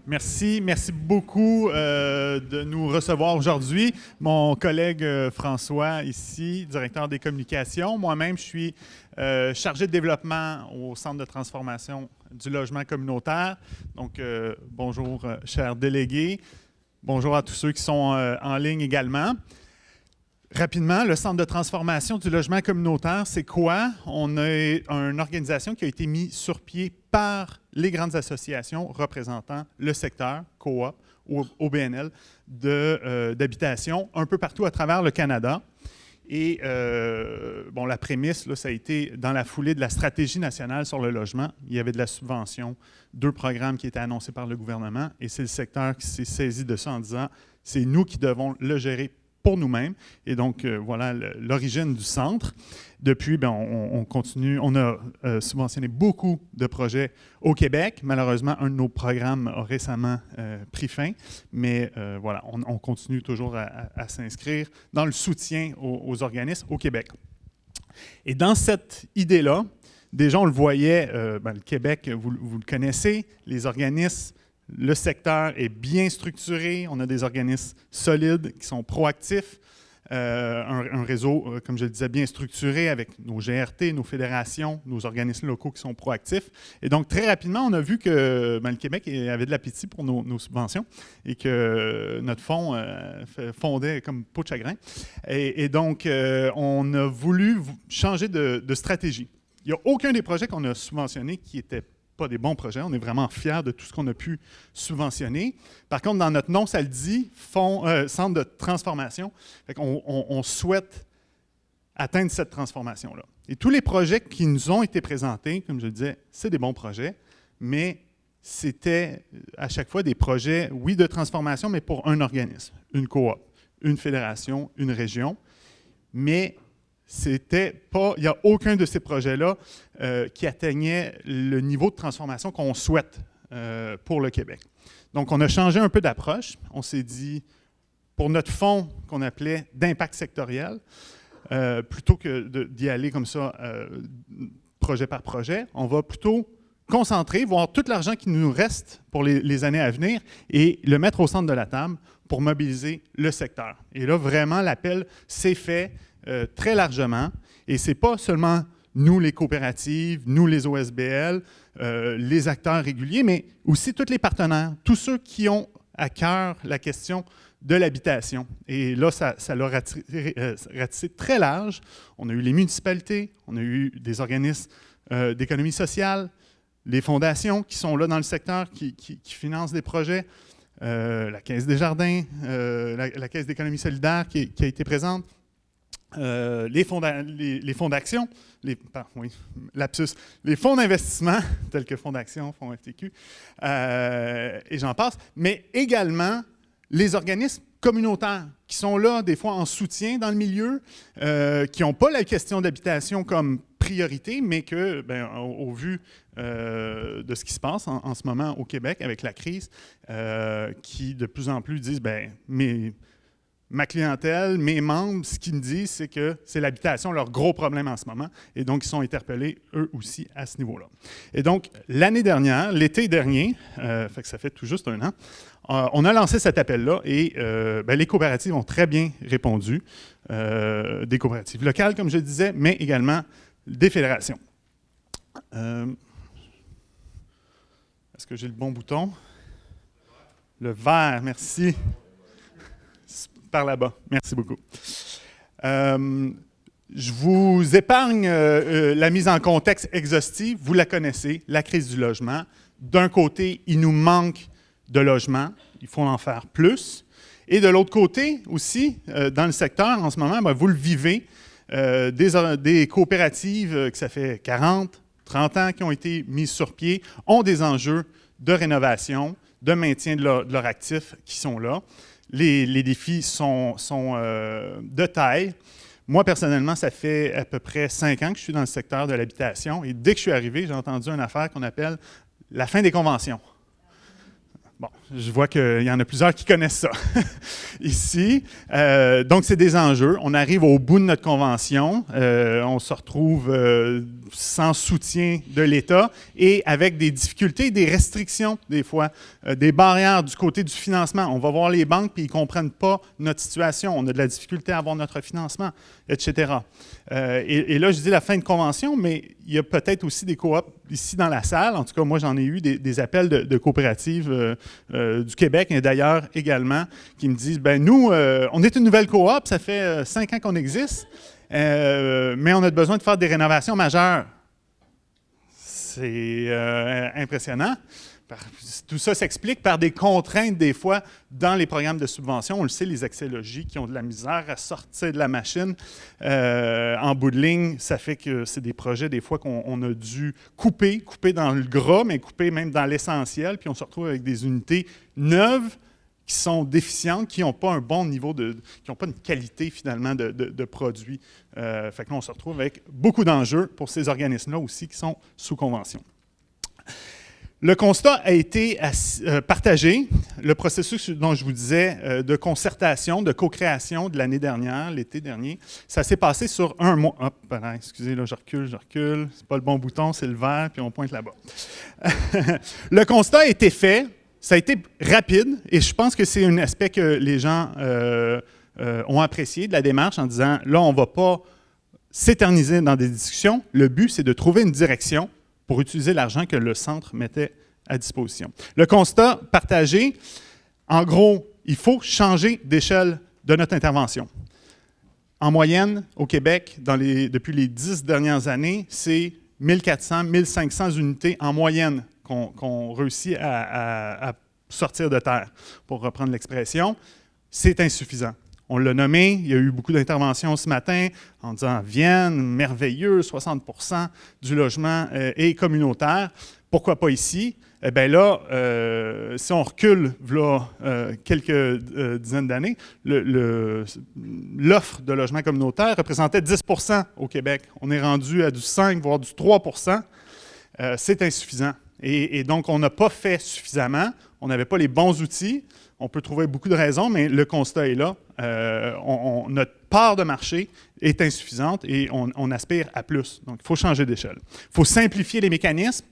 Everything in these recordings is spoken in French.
Merci beaucoup de nous recevoir aujourd'hui. Mon collègue François, ici, directeur des communications. Moi-même, je suis chargé de développement au Centre de transformation du logement communautaire. Donc, bonjour, chers délégués. Bonjour à tous ceux qui sont en ligne également. Rapidement, le Centre de transformation du logement communautaire, c'est quoi? On a une organisation qui a été mise sur pied par les grandes associations représentant le secteur, coop, ou OBNL, d'habitation un peu partout à travers le Canada. Et la prémisse, là, ça a été dans la foulée de la stratégie nationale sur le logement. Il y avait de la subvention, 2 programmes qui étaient annoncés par le gouvernement, et c'est le secteur qui s'est saisi de ça en disant « c'est nous qui devons le gérer pour nous-mêmes ». Et donc, voilà l'origine du centre. Depuis, on continue. On a subventionné beaucoup de projets au Québec. Malheureusement, un de nos programmes a récemment pris fin. Mais voilà, on continue toujours à s'inscrire dans le soutien aux organismes au Québec. Et dans cette idée-là, déjà, on le voyait, le Québec, vous le connaissez, les organismes. Le secteur est bien structuré. On a des organismes solides qui sont proactifs. Un réseau, comme je le disais, bien structuré avec nos GRT, nos fédérations, nos organismes locaux qui sont proactifs. Et donc, très rapidement, on a vu que le Québec avait de l'appétit pour nos subventions et que notre fonds fondait comme peau de chagrin. Et donc, on a voulu changer de stratégie. Il n'y a aucun des projets qu'on a subventionnés qui était pas des bons projets. On est vraiment fiers de tout ce qu'on a pu subventionner. Par contre, dans notre nom, ça le dit, centre de transformation. Fait on souhaite atteindre cette transformation-là. Et tous les projets qui nous ont été présentés, comme je le disais, c'est des bons projets, mais c'était à chaque fois des projets, oui, de transformation, mais pour un organisme, une coop, une fédération, une région. Mais c'était pas, il n'y a aucun de ces projets-là qui atteignait le niveau de transformation qu'on souhaite pour le Québec. Donc, on a changé un peu d'approche. On s'est dit, pour notre fonds qu'on appelait d'impact sectoriel, plutôt que d'y aller comme ça, projet par projet, on va plutôt concentrer, voir tout l'argent qui nous reste pour les années à venir et le mettre au centre de la table pour mobiliser le secteur. Et là, vraiment, l'appel s'est fait très largement. Et ce n'est pas seulement nous, les coopératives, nous, les OSBL, les acteurs réguliers, mais aussi tous les partenaires, tous ceux qui ont à cœur la question de l'habitation. Et là, ça l'a ratissé très large. On a eu les municipalités, on a eu des organismes d'économie sociale, les fondations qui sont là dans le secteur, qui financent des projets, la Caisse des Jardins, la Caisse d'économie solidaire qui a été présente, les fonds d'action, les fonds d'investissement, tels que fonds d'action, fonds FTQ, et j'en passe, mais également les organismes communautaires qui sont là des fois en soutien dans le milieu, qui n'ont pas la question d'habitation comme priorité, mais que, au vu de ce qui se passe en ce moment au Québec avec la crise, qui de plus en plus disent, ma clientèle, mes membres, ce qu'ils me disent, c'est que c'est l'habitation leur gros problème en ce moment. Et donc, ils sont interpellés, eux aussi, à ce niveau-là. Et donc, l'année dernière, l'été dernier, fait que ça fait tout juste 1 an, on a lancé cet appel-là et les coopératives ont très bien répondu. Des coopératives locales, comme je le disais, mais également des fédérations. Est-ce que j'ai le bon bouton? Le vert, merci. Par là-bas. Merci beaucoup. Je vous épargne la mise en contexte exhaustive. Vous la connaissez, la crise du logement. D'un côté, il nous manque de logements. Il faut en faire plus. Et de l'autre côté aussi, dans le secteur, en ce moment, vous le vivez, des coopératives que ça fait 40, 30 ans qui ont été mises sur pied, ont des enjeux de rénovation, de maintien de leur actif qui sont là. Les défis sont de taille. Moi, personnellement, ça fait à peu près 5 ans que je suis dans le secteur de l'habitation. Et dès que je suis arrivé, j'ai entendu une affaire qu'on appelle la fin des conventions. Bon, Je vois qu'il y en a plusieurs qui connaissent ça ici. Donc, c'est des enjeux. On arrive au bout de notre convention. On se retrouve sans soutien de l'État et avec des difficultés, des restrictions, des fois, des barrières du côté du financement. On va voir les banques puis ils ne comprennent pas notre situation. On a de la difficulté à avoir notre financement, etc. Et là, je dis la fin de convention, mais il y a peut-être aussi des coops ici dans la salle. En tout cas, moi, j'en ai eu des appels de coopératives du Québec et d'ailleurs également qui me disent, ben nous, on est une nouvelle coop, ça fait 5 ans qu'on existe, mais on a besoin de faire des rénovations majeures. C'est impressionnant. Tout ça s'explique par des contraintes, des fois, dans les programmes de subvention. On le sait, les accès logis qui ont de la misère à sortir de la machine. En bout de ligne, ça fait que c'est des projets, des fois, qu'on a dû couper dans le gras, mais couper même dans l'essentiel, puis on se retrouve avec des unités neuves qui sont déficientes, qui n'ont pas un bon niveau qui n'ont pas une qualité, finalement, de produits. Fait que là, on se retrouve avec beaucoup d'enjeux pour ces organismes-là aussi qui sont sous convention. Le constat a été partagé. Le processus dont je vous disais de concertation, de co-création de l'année dernière, l'été dernier, ça s'est passé sur un mois. Hop, pardon, excusez, là, je recule. C'est pas le bon bouton, c'est le vert, puis on pointe là-bas. Le constat a été fait. Ça a été rapide, et je pense que c'est un aspect que les gens ont apprécié de la démarche en disant, là, on ne va pas s'éterniser dans des discussions. Le but, c'est de trouver une direction pour utiliser l'argent que le centre mettait à disposition. Le constat partagé, en gros, il faut changer d'échelle de notre intervention. En moyenne, au Québec, depuis les 10 dernières années, c'est 1400, 1500 unités en moyenne qu'on réussit à sortir de terre, pour reprendre l'expression. C'est insuffisant. On l'a nommé, il y a eu beaucoup d'interventions ce matin en disant « Vienne, merveilleux, 60% du logement est communautaire. Pourquoi pas ici? » Eh bien là, si on recule là, quelques dizaines d'années, l'offre de logement communautaire représentait 10% au Québec. On est rendu à du 5, voire du 3%. C'est insuffisant. Et donc, on n'a pas fait suffisamment. On n'avait pas les bons outils. On peut trouver beaucoup de raisons, mais le constat est là. Notre part de marché est insuffisante et on aspire à plus. Donc, il faut changer d'échelle. Il faut simplifier les mécanismes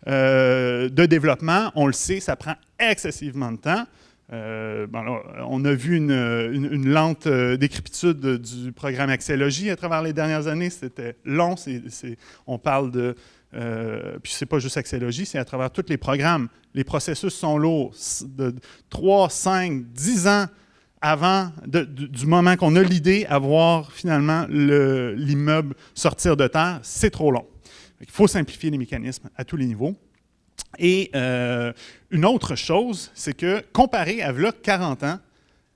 de développement. On le sait, ça prend excessivement de temps. On a vu une lente décrépitude du programme Accès Logis à travers les dernières années. C'était long. On parle de... puis c'est pas juste Accès Logis, c'est à travers tous les programmes. Les processus sont lourds. De 3, 5, 10 ans avant du moment qu'on a l'idée à voir finalement l'immeuble sortir de terre, c'est trop long. Il faut simplifier les mécanismes à tous les niveaux. Et une autre chose, c'est que comparé à là, 40 ans,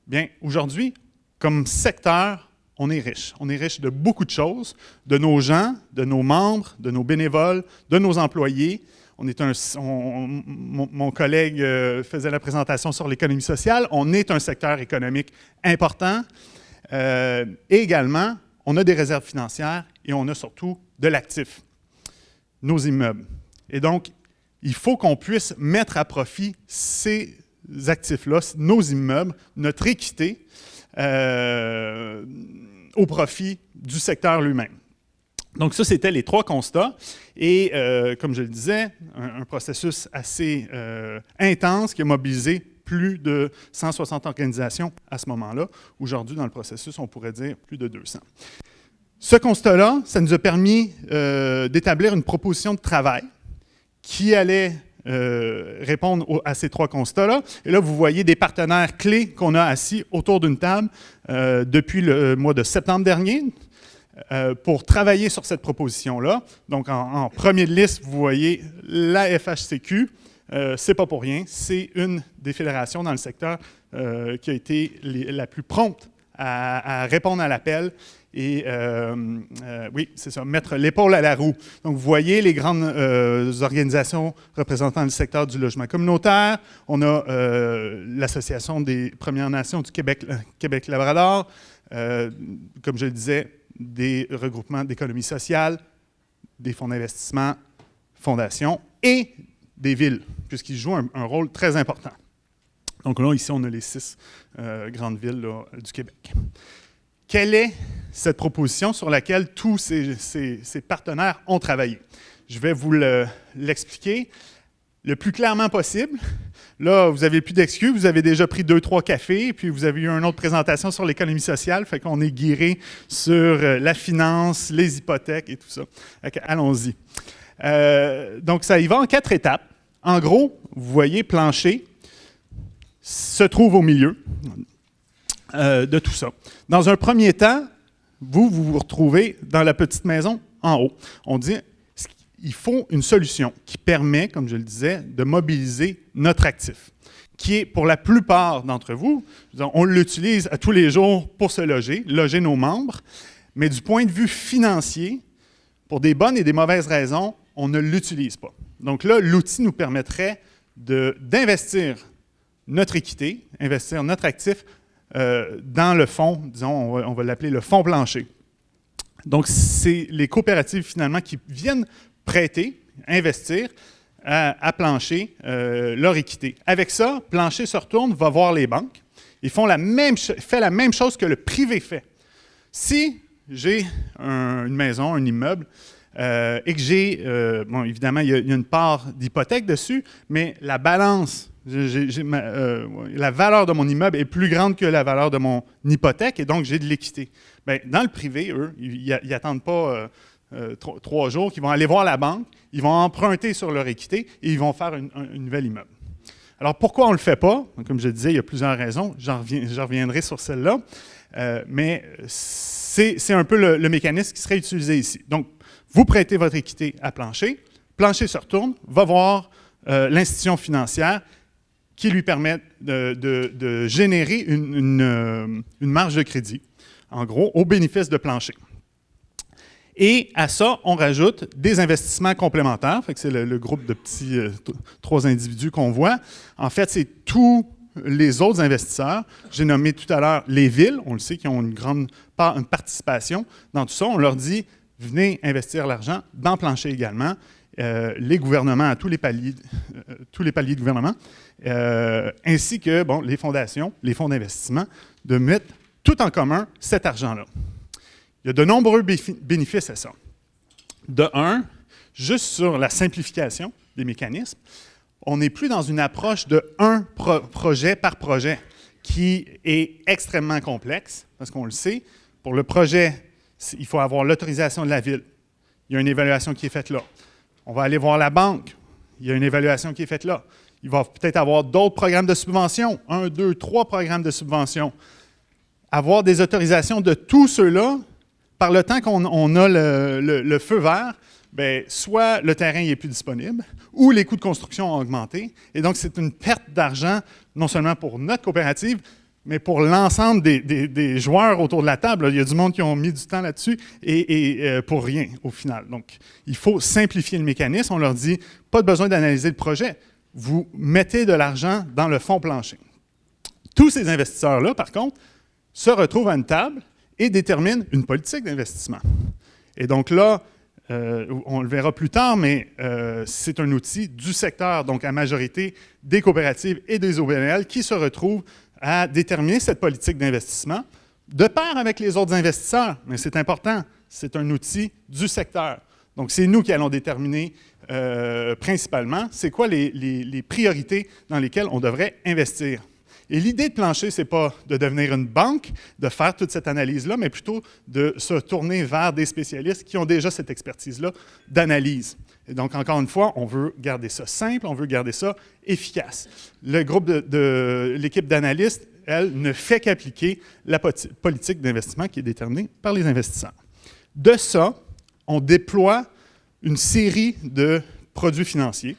bien aujourd'hui, comme secteur, on est riche. On est riche de beaucoup de choses, de nos gens, de nos membres, de nos bénévoles, de nos employés. Mon collègue faisait la présentation sur l'économie sociale. On est un secteur économique important. Et également, on a des réserves financières et on a surtout de l'actif, nos immeubles. Et donc, il faut qu'on puisse mettre à profit ces actifs-là, nos immeubles, notre équité, au profit du secteur lui-même. Donc ça, c'était les 3 constats. Et comme je le disais, un processus assez intense qui a mobilisé plus de 160 organisations à ce moment-là. Aujourd'hui, dans le processus, on pourrait dire plus de 200. Ce constat-là, ça nous a permis d'établir une proposition de travail qui allait répondre à ces 3 constats-là. Et là, vous voyez des partenaires clés qu'on a assis autour d'une table depuis le mois de septembre dernier pour travailler sur cette proposition-là. Donc, en premier de liste, vous voyez la FHCQ. C'est pas pour rien. C'est une des fédérations dans le secteur qui a été la plus prompte à répondre à l'appel. Et oui, c'est ça, mettre l'épaule à la roue. Donc, vous voyez les grandes organisations représentant le secteur du logement communautaire. On a l'Association des Premières Nations du Québec-Labrador, comme je le disais, des regroupements d'économie sociale, des fonds d'investissement, fondations et des villes, puisqu'ils jouent un rôle très important. Donc là, ici, on a les 6 grandes villes là, du Québec. Quelle est cette proposition sur laquelle tous ces partenaires ont travaillé? Je vais vous l'expliquer le plus clairement possible. Là, vous n'avez plus d'excuses, vous avez déjà pris 2-3 cafés, puis vous avez eu une autre présentation sur l'économie sociale, fait qu'on est guiré sur la finance, les hypothèques et tout ça. Allons-y. Donc, ça y va en 4 étapes. En gros, vous voyez, plancher se trouve au milieu de tout ça. Dans un premier temps, vous retrouvez dans la petite maison en haut. On dit il faut une solution qui permet, comme je le disais, de mobiliser notre actif, qui est, pour la plupart d'entre vous, on l'utilise à tous les jours pour se loger nos membres, mais du point de vue financier, pour des bonnes et des mauvaises raisons, on ne l'utilise pas. Donc là, l'outil nous permettrait d'investir notre équité, investir notre actif dans le fonds, disons, on va l'appeler le fonds plancher. Donc, c'est les coopératives, finalement, qui viennent prêter, investir à Plancher leur équité. Avec ça, Plancher se retourne, va voir les banques. Ils font fait la même chose que le privé fait. Si j'ai une maison, un immeuble, et que j'ai, bon, évidemment, il y a une part d'hypothèque dessus, mais la balance, la valeur de mon immeuble est plus grande que la valeur de mon hypothèque, et donc j'ai de l'équité. Bien, dans le privé, eux, ils n'attendent pas 3 jours, qu'ils vont aller voir la banque, ils vont emprunter sur leur équité et ils vont faire un nouvel immeuble. Alors, pourquoi on ne le fait pas? Comme je disais, il y a plusieurs raisons. J'en reviendrai sur celle-là. Mais c'est un peu le mécanisme qui serait utilisé ici. Donc, vous prêtez votre équité à Plancher. Plancher se retourne, va voir l'institution financière qui lui permet de générer une marge de crédit, en gros, au bénéfice de Plancher. Et à ça, on rajoute des investissements complémentaires. Fait que c'est le groupe de petits 3 individus qu'on voit. En fait, c'est tous les autres investisseurs. J'ai nommé tout à l'heure les villes. On le sait, qui ont une participation dans tout ça. On leur dit, venez investir l'argent dans Plancher également. Les gouvernements à tous les paliers de gouvernement, ainsi que bon, les fondations, les fonds d'investissement, de mettre tout en commun cet argent-là. Il y a de nombreux bénéfices à ça. De un, juste sur la simplification des mécanismes, on n'est plus dans une approche de un projet par projet qui est extrêmement complexe, parce qu'on le sait, pour le projet, il faut avoir l'autorisation de la ville. Il y a une évaluation qui est faite là. On va aller voir la banque. Il y a une évaluation qui est faite là. Il va peut-être avoir d'autres programmes de subvention, 1, 2, 3 programmes de subvention. Avoir des autorisations de tous ceux-là, par le temps qu'on a le feu vert, bien, soit le terrain n'est plus disponible, ou les coûts de construction ont augmenté. Et donc, c'est une perte d'argent, non seulement pour notre coopérative, mais pour l'ensemble des joueurs autour de la table. Il y a du monde qui ont mis du temps là-dessus et pour rien, au final. Donc, il faut simplifier le mécanisme. On leur dit, pas de besoin d'analyser le projet. Vous mettez de l'argent dans le fonds Plancher. Tous ces investisseurs-là, par contre, se retrouvent à une table et déterminent une politique d'investissement. Et donc là, on le verra plus tard, mais c'est un outil du secteur, donc à majorité des coopératives et des OBNL, qui se retrouvent à déterminer cette politique d'investissement de pair avec les autres investisseurs. Mais c'est important, c'est un outil du secteur. Donc, c'est nous qui allons déterminer principalement c'est quoi les priorités dans lesquelles on devrait investir. Et l'idée de Plancher, ce n'est pas de devenir une banque, de faire toute cette analyse-là, mais plutôt de se tourner vers des spécialistes qui ont déjà cette expertise-là d'analyse. Et donc, encore une fois, on veut garder ça simple, on veut garder ça efficace. Le groupe de l'équipe d'analystes, elle, ne fait qu'appliquer la politique d'investissement qui est déterminée par les investisseurs. De ça, on déploie une série de produits financiers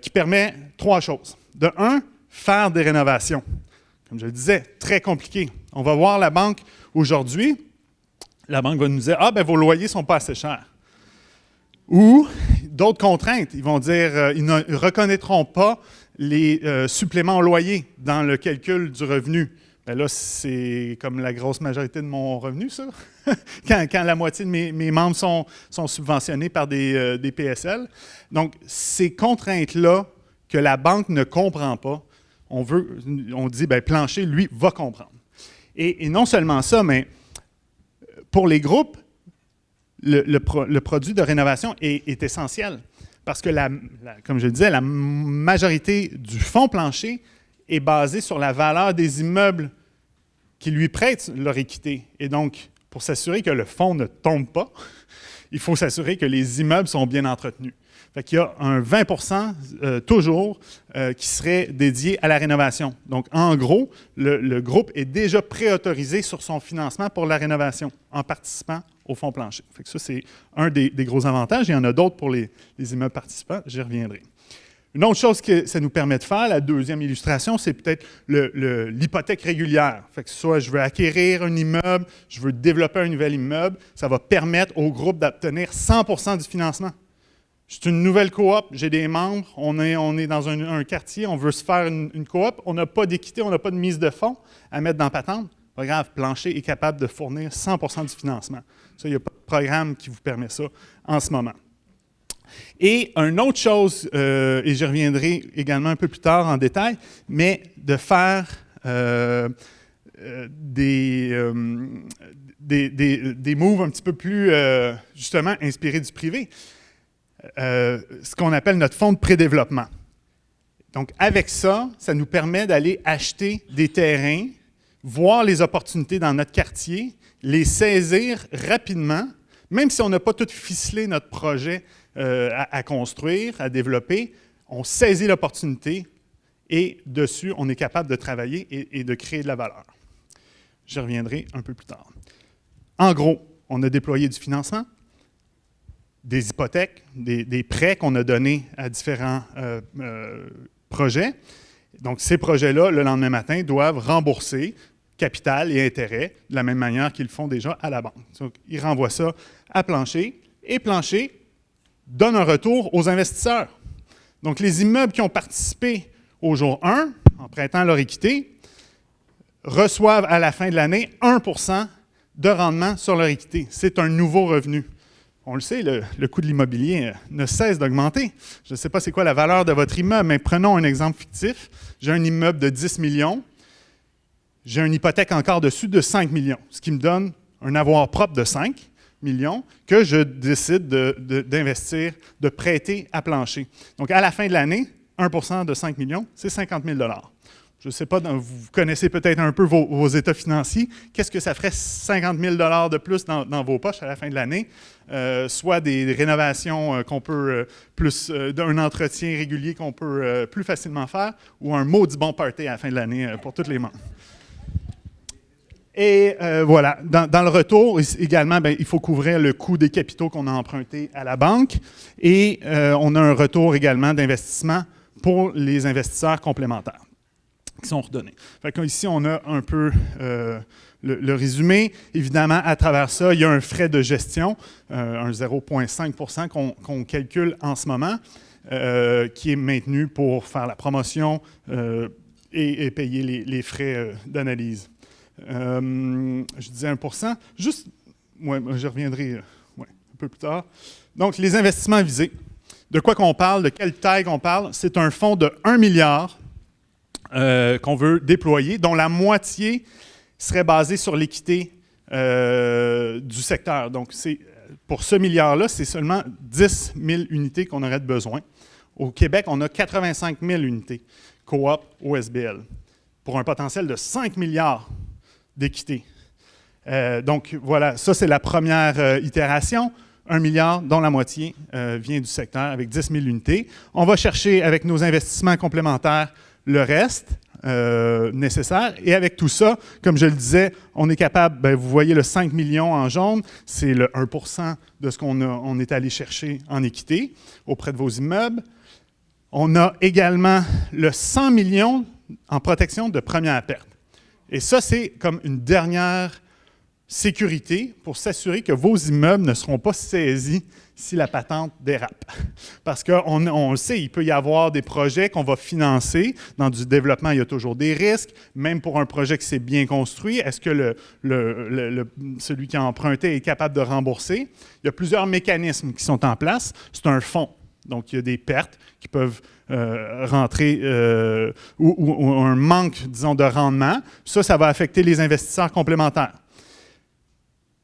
qui permet 3 choses. De un, faire des rénovations. Comme je le disais, très compliqué. On va voir la banque aujourd'hui, la banque va nous dire « Ah, bien, vos loyers ne sont pas assez chers. » Ou d'autres contraintes. Ils vont dire ils ne reconnaîtront pas les suppléments au loyer dans le calcul du revenu. Bien là, c'est comme la grosse majorité de mon revenu, ça. quand la moitié de mes membres sont subventionnés par des PSL. Donc, ces contraintes-là que la banque ne comprend pas, on dit, bien, Plancher, lui, va comprendre. Et non seulement ça, mais pour les groupes, le produit de rénovation est essentiel. Parce que, comme je le disais, la majorité du fonds Plancher est basée sur la valeur des immeubles qui lui prêtent leur équité. Et donc, pour s'assurer que le fonds ne tombe pas, il faut s'assurer que les immeubles sont bien entretenus. Fait qu'il y a un 20 toujours qui serait dédié à la rénovation. Donc, en gros, le groupe est déjà préautorisé sur son financement pour la rénovation en participant au fonds Plancher. Fait que ça, c'est un des gros avantages. Il y en a d'autres pour les immeubles participants. J'y reviendrai. Une autre chose que ça nous permet de faire, la deuxième illustration, c'est peut-être l'hypothèque régulière. Fait que soit je veux acquérir un immeuble, je veux développer un nouvel immeuble, ça va permettre au groupe d'obtenir 100 du financement. C'est une nouvelle coop, j'ai des membres, on est dans un quartier, on veut se faire une coop, on n'a pas d'équité, on n'a pas de mise de fonds à mettre dans patente. Pas grave, Plancher est capable de fournir 100 du financement. Ça, il n'y a pas de programme qui vous permet ça en ce moment. Et une autre chose, et j'y reviendrai également un peu plus tard en détail, mais de faire des moves un petit peu plus, justement, inspirés du privé. Ce qu'on appelle notre fonds de prédéveloppement. Donc, avec ça, ça nous permet d'aller acheter des terrains, voir les opportunités dans notre quartier, les saisir rapidement, même si on n'a pas tout ficelé notre projet à construire, à développer, on saisit l'opportunité et dessus, on est capable de travailler et de créer de la valeur. Je reviendrai un peu plus tard. En gros, on a déployé du financement, des hypothèques, des prêts qu'on a donnés à différents projets. Donc, ces projets-là, le lendemain matin, doivent rembourser capital et intérêt de la même manière qu'ils le font déjà à la banque. Donc, ils renvoient ça à Plancher et Plancher donne un retour aux investisseurs. Donc, les immeubles qui ont participé au jour 1, en prêtant leur équité, reçoivent à la fin de l'année 1 % de rendement sur leur équité. C'est un nouveau revenu. On le sait, le coût de l'immobilier ne cesse d'augmenter. Je ne sais pas c'est quoi la valeur de votre immeuble, mais prenons un exemple fictif. J'ai un immeuble de 10 millions. J'ai une hypothèque encore dessus de 5 millions, ce qui me donne un avoir propre de 5 millions que je décide d'investir, de prêter à Plancher. Donc, à la fin de l'année, 1 % de 5 millions, c'est 50 000 $. Je ne sais pas, vous connaissez peut-être un peu vos états financiers. Qu'est-ce que ça ferait 50 000 $ de plus dans vos poches à la fin de l'année? Soit des rénovations qu'on peut, plus d'un entretien régulier qu'on peut plus facilement faire, ou un maudit bon party à la fin de l'année pour tous les membres. Et voilà, dans le retour, également, il faut couvrir le coût des capitaux qu'on a empruntés à la banque et on a un retour également d'investissement pour les investisseurs complémentaires qui sont redonnés. Fait que ici, on a un peu le résumé. Évidemment, à travers ça, il y a un frais de gestion, un 0,5 % qu'on calcule en ce moment, qui est maintenu pour faire la promotion et payer les frais d'analyse. Je disais 1 %. Juste, ouais, je reviendrai un peu plus tard. Donc, les investissements visés. De quoi qu'on parle, de quelle taille qu'on parle? C'est un fonds de 1 milliard qu'on veut déployer, dont la moitié serait basée sur l'équité du secteur. Donc, pour ce milliard-là, c'est seulement 10 000 unités qu'on aurait de besoin. Au Québec, on a 85 000 unités, coop, OSBL, pour un potentiel de 5 milliards d'équité. Donc, voilà, ça, c'est la première itération. 1 milliard, dont la moitié vient du secteur, avec 10 000 unités. On va chercher, avec nos investissements complémentaires, le reste nécessaire. Et avec tout ça, comme je le disais, on est capable, vous voyez le 5 millions en jaune, c'est le 1 % de ce qu'on est allé chercher en équité auprès de vos immeubles. On a également le 100 millions en protection de première perte. Et ça, c'est comme une dernière sécurité pour s'assurer que vos immeubles ne seront pas saisis si la patente dérape. Parce qu'on le sait, il peut y avoir des projets qu'on va financer. Dans du développement, il y a toujours des risques. Même pour un projet qui s'est bien construit, est-ce que celui qui a emprunté est capable de rembourser? Il y a plusieurs mécanismes qui sont en place. C'est un fonds. Donc, il y a des pertes qui peuvent rentrer ou un manque, disons, de rendement. Ça va affecter les investisseurs complémentaires.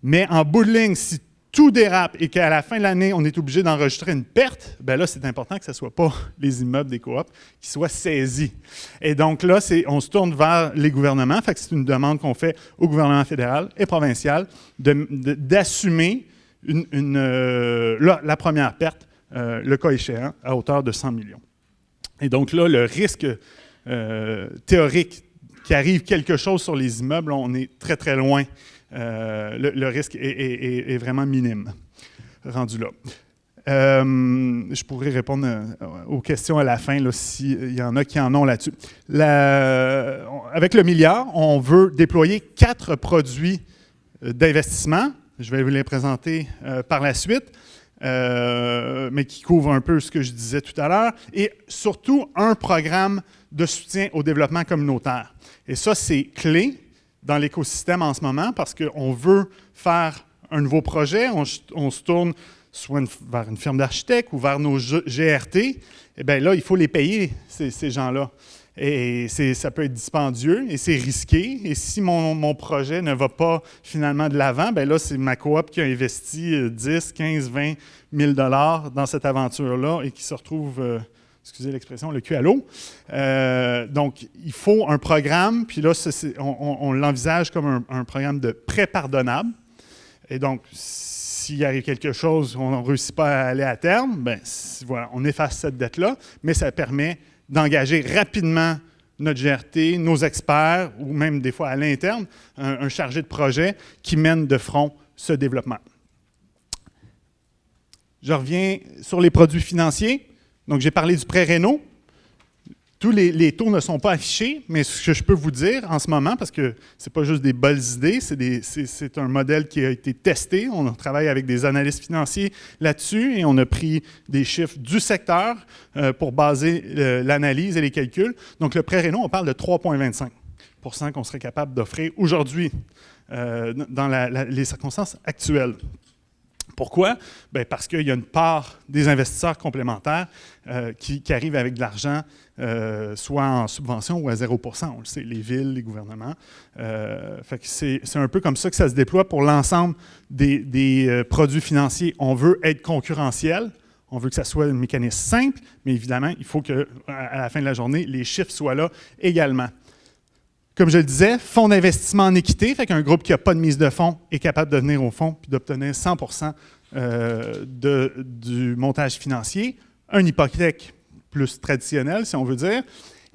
Mais en bout de ligne, si tout dérape et qu'à la fin de l'année, on est obligé d'enregistrer une perte, bien là, c'est important que ce ne soit pas les immeubles des coops qui soient saisis. Et donc là, on se tourne vers les gouvernements. Fait que c'est une demande qu'on fait au gouvernement fédéral et provincial d'assumer la première perte, le cas échéant, à hauteur de 100 millions. Et donc là, le risque théorique qu'il arrive quelque chose sur les immeubles, là, on est très, très loin. Le risque est vraiment minime, rendu là. Je pourrais répondre aux questions à la fin, s'il y en a qui en ont là-dessus. Avec le milliard, on veut déployer 4 produits d'investissement. Je vais vous les présenter par la suite, mais qui couvrent un peu ce que je disais tout à l'heure. Et surtout, un programme de soutien au développement communautaire. Et ça, c'est clé dans l'écosystème en ce moment parce qu'on veut faire un nouveau projet, on se tourne soit vers une firme d'architectes ou vers nos GRT, et bien là, il faut les payer, ces gens-là. Et ça peut être dispendieux et c'est risqué. Et si mon projet ne va pas finalement de l'avant, bien là, c'est ma coop qui a investi 10, 15, 20 000 $ dans cette aventure-là et qui se retrouve... excusez l'expression, le cul à l'eau. Donc, il faut un programme, puis là, on l'envisage comme un programme de prêt pardonnable. Et donc, s'il arrive quelque chose, on ne réussit pas à aller à terme, bien, voilà, on efface cette dette-là, mais ça permet d'engager rapidement notre GRT, nos experts, ou même des fois à l'interne, un chargé de projet qui mène de front ce développement. Je reviens sur les produits financiers. Donc, j'ai parlé du prêt réno. Tous les taux ne sont pas affichés, mais ce que je peux vous dire en ce moment, parce que ce n'est pas juste des bonnes idées, c'est un modèle qui a été testé. On travaille avec des analystes financiers là-dessus et on a pris des chiffres du secteur pour baser l'analyse et les calculs. Donc, le prêt réno, on parle de 3,25 % qu'on serait capable d'offrir aujourd'hui dans les circonstances actuelles. Pourquoi? Bien parce qu'il y a une part des investisseurs complémentaires qui arrivent avec de l'argent, soit en subvention ou à 0 %. On le sait, les villes, les gouvernements. Fait que c'est un peu comme ça que ça se déploie pour l'ensemble des produits financiers. On veut être concurrentiel. On veut que ça soit un mécanisme simple, mais évidemment, il faut qu'à la fin de la journée, les chiffres soient là également. Comme je le disais, fonds d'investissement en équité, fait qu'un groupe qui n'a pas de mise de fonds est capable de venir au fonds et d'obtenir 100 % du montage financier. Une hypothèque plus traditionnelle, si on veut dire,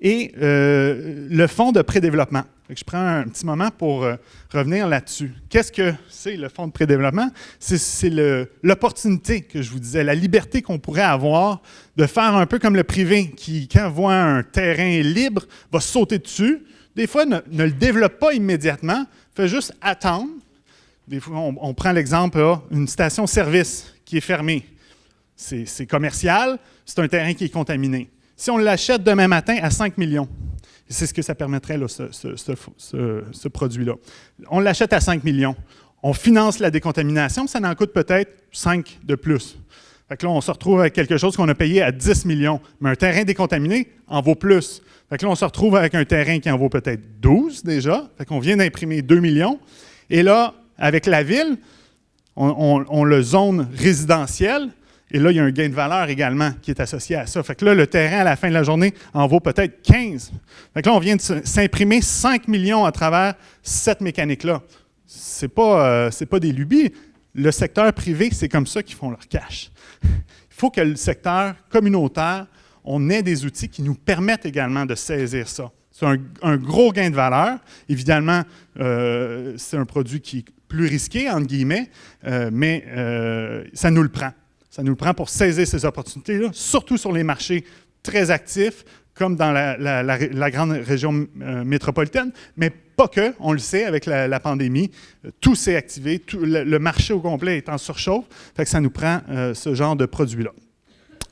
et le fonds de prédéveloppement. Je prends un petit moment pour revenir là-dessus. Qu'est-ce que c'est le fonds de prédéveloppement? C'est l'opportunité que je vous disais, la liberté qu'on pourrait avoir de faire un peu comme le privé qui, quand voit un terrain libre, va sauter dessus. Des fois, ne le développe pas immédiatement, fait juste attendre. Des fois, on prend l'exemple, une station-service qui est fermée. C'est commercial, c'est un terrain qui est contaminé. Si on l'achète demain matin à 5 millions, c'est ce que ça permettrait, là, ce produit-là. On l'achète à 5 millions. On finance la décontamination, ça en coûte peut-être 5 de plus. Fait que là, on se retrouve avec quelque chose qu'on a payé à 10 millions. Mais un terrain décontaminé en vaut plus. Fait que là, on se retrouve avec un terrain qui en vaut peut-être 12 déjà. Fait qu'on vient d'imprimer 2 millions. Et là, avec la ville, on le zone résidentiel. Et là, il y a un gain de valeur également qui est associé à ça. Fait que là, le terrain, à la fin de la journée, en vaut peut-être 15. Fait que là, on vient de s'imprimer 5 millions à travers cette mécanique-là. C'est pas des lubies. Le secteur privé, c'est comme ça qu'ils font leur cash. Il faut que le secteur communautaire, on ait des outils qui nous permettent également de saisir ça. C'est un gros gain de valeur. Évidemment, c'est un produit qui est plus risqué, entre guillemets, mais ça nous le prend. Ça nous le prend pour saisir ces opportunités-là, surtout sur les marchés très actifs, comme dans la grande région métropolitaine, mais pas que, on le sait, avec la pandémie, tout s'est activé, le marché au complet est en surchauffe, fait que ça nous prend ce genre de produit-là.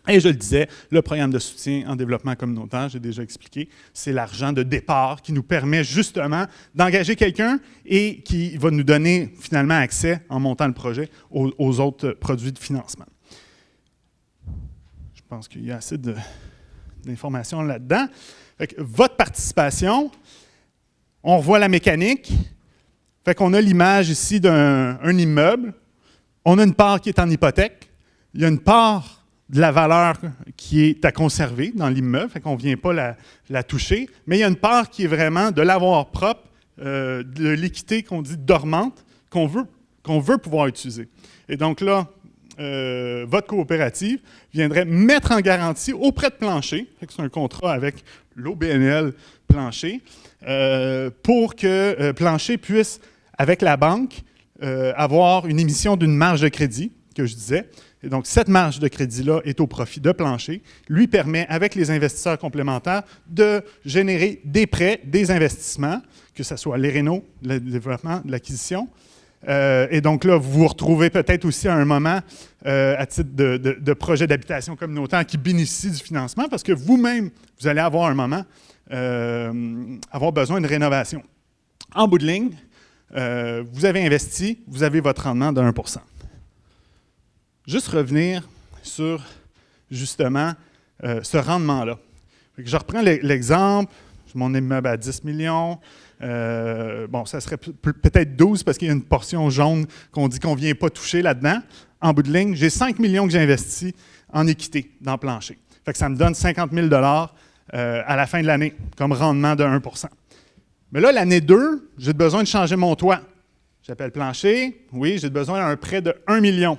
Et je le disais, le programme de soutien en développement communautaire, j'ai déjà expliqué, c'est l'argent de départ qui nous permet justement d'engager quelqu'un et qui va nous donner finalement accès, en montant le projet, aux autres produits de financement. Je pense qu'il y a assez d'informations là-dedans. Fait que votre participation, on revoit la mécanique. Fait qu'on a l'image ici d'un immeuble. On a une part qui est en hypothèque. Il y a une part de la valeur qui est à conserver dans l'immeuble, fait qu'on ne vient pas la toucher. Mais il y a une part qui est vraiment de l'avoir propre, de l'équité qu'on dit dormante, qu'on veut pouvoir utiliser. Et donc là, votre coopérative viendrait mettre en garantie auprès de Plancher, c'est un contrat avec l'OBNL Plancher, pour que Plancher puisse, avec la banque, avoir une émission d'une marge de crédit, que je disais. Et donc, cette marge de crédit-là est au profit de Plancher, lui permet, avec les investisseurs complémentaires, de générer des prêts, des investissements, que ce soit les rénaux, le développement, l'acquisition. Et donc là, vous vous retrouvez peut-être aussi à un moment, à titre de projet d'habitation communautaire qui bénéficie du financement, parce que vous-même, vous allez avoir un moment, avoir besoin de rénovation. En bout de ligne, vous avez investi, vous avez votre rendement de 1 %. Juste revenir sur, justement, ce rendement-là. Je reprends l'exemple, mon immeuble à 10 millions. Bon, ça serait peut-être 12 parce qu'il y a une portion jaune qu'on dit qu'on ne vient pas toucher là-dedans. En bout de ligne, j'ai 5 millions que j'ai investis en équité dans Plancher. Fait que ça me donne 50 000 $ à la fin de l'année comme rendement de 1 %. Mais là, l'année 2, j'ai besoin de changer mon toit. J'appelle Plancher. Oui, j'ai besoin d'un prêt de 1 million.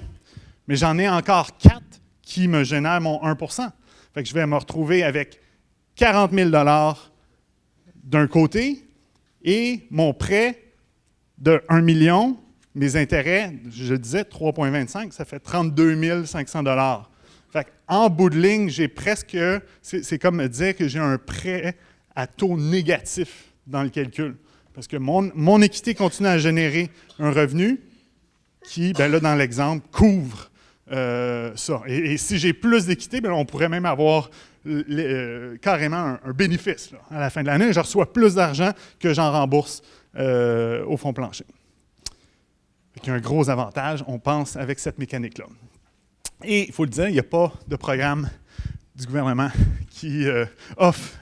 Mais j'en ai encore 4 qui me génèrent mon 1 %. Fait que je vais me retrouver avec 40 000 $ d'un côté et mon prêt de 1 million, mes intérêts, je disais 3,25, ça fait 32 500 $. Fait qu'en bout de ligne, j'ai presque, c'est comme me dire que j'ai un prêt à taux négatif dans le calcul. Parce que mon équité continue à générer un revenu qui, bien là, dans l'exemple, couvre ça. Et si j'ai plus d'équité, on pourrait même avoir carrément un bénéfice là, à la fin de l'année. Je reçois plus d'argent que j'en rembourse au fonds Plancher. Il y a un gros avantage, on pense, avec cette mécanique-là. Et il faut le dire, il n'y a pas de programme du gouvernement qui offre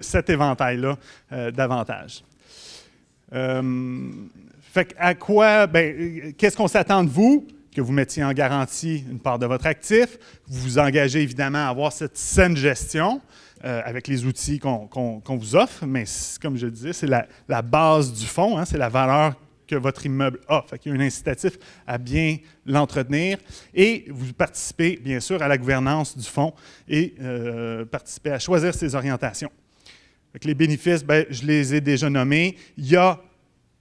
cet éventail-là d'avantages. Fait à quoi, qu'est-ce qu'on s'attend de vous? Que vous mettiez en garantie une part de votre actif, vous vous engagez évidemment à avoir cette saine gestion avec les outils qu'on vous offre, mais comme je le disais, c'est la base du fonds, hein, c'est la valeur que votre immeuble a. Fait qu'il y a un incitatif à bien l'entretenir et vous participez bien sûr à la gouvernance du fonds et participez à choisir ses orientations. Fait que les bénéfices, je les ai déjà nommés. Il y a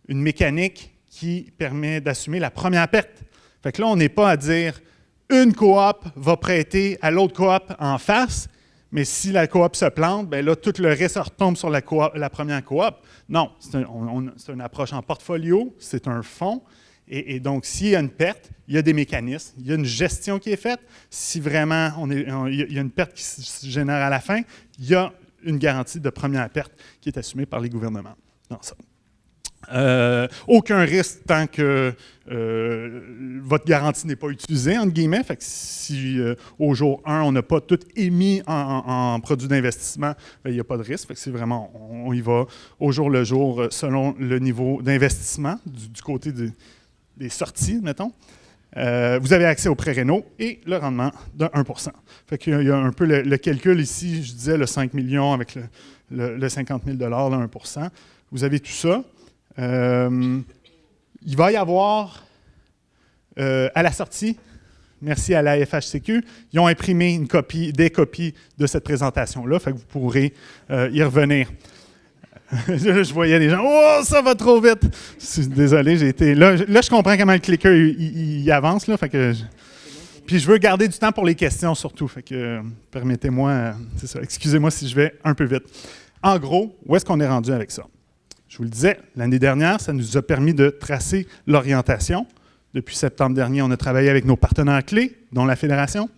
une mécanique qui permet d'assumer la première perte. Fait que là, on n'est pas à dire une coop va prêter à l'autre coop en face, mais si la coop se plante, bien là, tout le reste retombe sur la première coop. Non, c'est une approche en portfolio, c'est un fonds. Et donc, s'il y a une perte, il y a des mécanismes, il y a une gestion qui est faite. Si vraiment il y a une perte qui se génère à la fin, il y a une garantie de première perte qui est assumée par les gouvernements dans ça. Aucun risque tant que votre garantie n'est pas utilisée, entre guillemets. Fait que si au jour 1, on n'a pas tout émis en produits d'investissement, il n'y a pas de risque. Fait que c'est vraiment, on y va au jour le jour selon le niveau d'investissement du côté des sorties, mettons. Vous avez accès aux prêts rénaux et le rendement de 1 %. Fait qu'il y a un peu le calcul ici, je disais le 5 millions avec le 50 000 $, le 1 %. Vous avez tout ça. Il va y avoir, à la sortie, merci à la FHCQ, ils ont imprimé des copies de cette présentation-là, fait que vous pourrez y revenir. Je voyais des gens, « Oh, ça va trop vite! » Désolé, j'ai été... Là, je comprends comment le clicker il avance, là, fait que... Puis je veux garder du temps pour les questions surtout, fait que permettez-moi, c'est ça, excusez-moi si je vais un peu vite. En gros, où est-ce qu'on est rendu avec ça? Je vous le disais, l'année dernière, ça nous a permis de tracer l'orientation. Depuis septembre dernier, on a travaillé avec nos partenaires clés, dont la Fédération.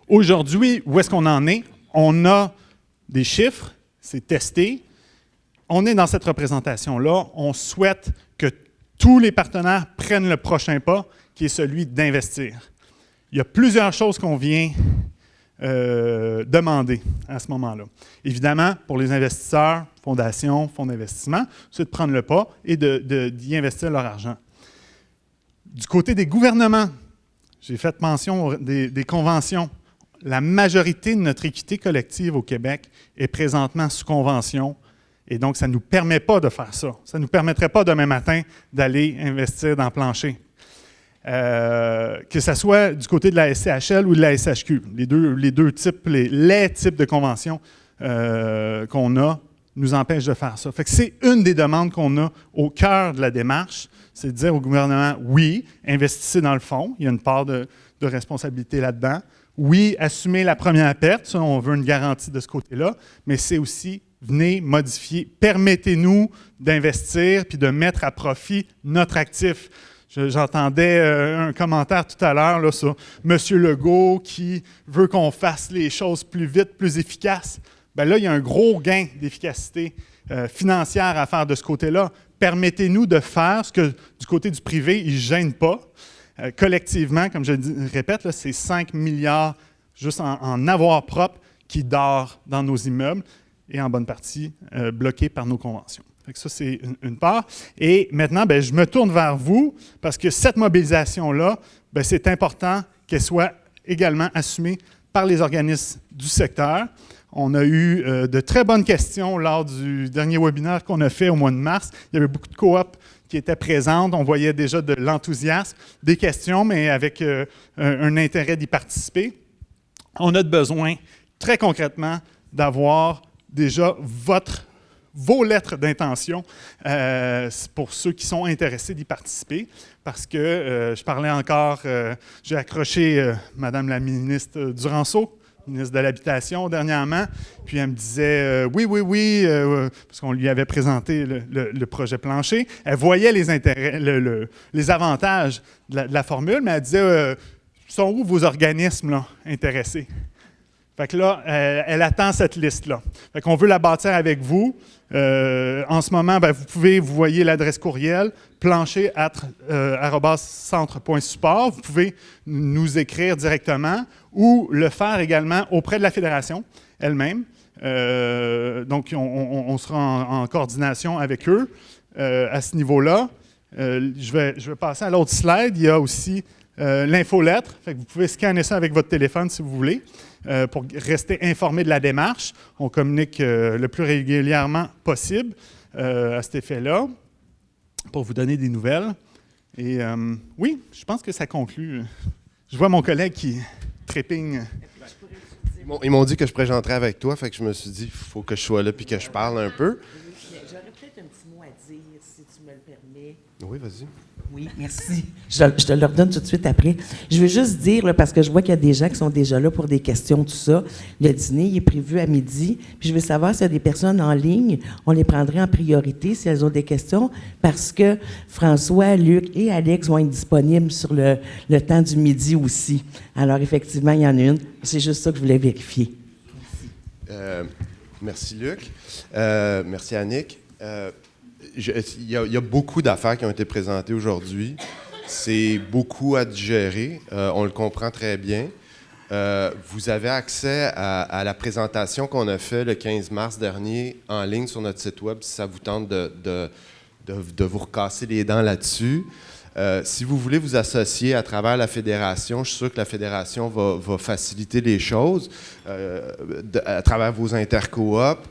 Aujourd'hui, où est-ce qu'on en est? On a des chiffres, c'est testé. On est dans cette représentation-là. On souhaite que tous les partenaires prennent le prochain pas, qui est celui d'investir. Il y a plusieurs choses qu'on vient demandé à ce moment-là. Évidemment, pour les investisseurs, fondations, fonds d'investissement, c'est de prendre le pas et d'y investir leur argent. Du côté des gouvernements, j'ai fait mention des conventions. La majorité de notre équité collective au Québec est présentement sous convention. Et donc, ça ne nous permet pas de faire ça. Ça ne nous permettrait pas demain matin d'aller investir dans le plancher. Que ce soit du côté de la SCHL ou de la SHQ. Les deux types, les types de conventions qu'on a nous empêchent de faire ça. Fait que c'est une des demandes qu'on a au cœur de la démarche, c'est de dire au gouvernement, oui, investissez dans le fonds, il y a une part de responsabilité là-dedans. Oui, assumez la première perte, ça, on veut une garantie de ce côté-là, mais c'est aussi, venez modifier, permettez-nous d'investir puis de mettre à profit notre actif. J'entendais un commentaire tout à l'heure là, sur M. Legault qui veut qu'on fasse les choses plus vite, plus efficaces. Bien là, il y a un gros gain d'efficacité financière à faire de ce côté-là. Permettez-nous de faire ce que du côté du privé, il ne gêne pas. Collectivement, comme je le répète, là, c'est 5 milliards juste en avoir propre qui dort dans nos immeubles et en bonne partie bloqué par nos conventions. Fait que ça, c'est une part. Et maintenant, bien, je me tourne vers vous parce que cette mobilisation-là, bien, c'est important qu'elle soit également assumée par les organismes du secteur. On a eu de très bonnes questions lors du dernier webinaire qu'on a fait au mois de mars. Il y avait beaucoup de coops qui étaient présentes. On voyait déjà de l'enthousiasme, des questions, mais avec un intérêt d'y participer. On a besoin, très concrètement, d'avoir déjà vos lettres d'intention pour ceux qui sont intéressés d'y participer. Parce que je parlais encore, j'ai accroché Madame la ministre Duranceau, ministre de l'Habitation dernièrement, puis elle me disait oui, parce qu'on lui avait présenté le projet plancher. Elle voyait les intérêts, les avantages de la formule, mais elle disait sont où vos organismes là, intéressés? Fait que là, elle attend cette liste-là. Fait qu'on veut la bâtir avec vous. En ce moment, bien, vous voyez l'adresse courriel, plancher@centre.support. Vous pouvez nous écrire directement ou le faire également auprès de la Fédération elle-même. Donc, on sera en coordination avec eux à ce niveau-là. Je vais passer à l'autre slide. Il y a aussi l'infolettre. Fait que vous pouvez scanner ça avec votre téléphone si vous voulez. Pour rester informé de la démarche. On communique le plus régulièrement possible à cet effet-là pour vous donner des nouvelles. Et oui, je pense que ça conclut. Je vois mon collègue qui trépigne. Ils m'ont dit que je présenterais avec toi, fait que je me suis dit, il faut que je sois là et que je parle un peu. J'aurais peut-être un petit mot à dire, si tu me le permets. Oui, vas-y. Oui, merci. Je te le redonne tout de suite après. Je veux juste dire, là, parce que je vois qu'il y a des gens qui sont déjà là pour des questions, tout ça. Le dîner il est prévu à midi. Puis je veux savoir s'il y a des personnes en ligne, on les prendrait en priorité si elles ont des questions, parce que François, Luc et Alex vont être disponibles sur le temps du midi aussi. Alors, effectivement, il y en a une. C'est juste ça que je voulais vérifier. Merci. Merci, Luc. Merci, Annick. Il y a beaucoup d'affaires qui ont été présentées aujourd'hui. C'est beaucoup à digérer. On le comprend très bien. Vous avez accès à la présentation qu'on a faite le 15 mars dernier en ligne sur notre site web si ça vous tente de vous recasser les dents là-dessus. Si vous voulez vous associer à travers la Fédération, je suis sûr que la Fédération va faciliter les choses à travers vos intercoops.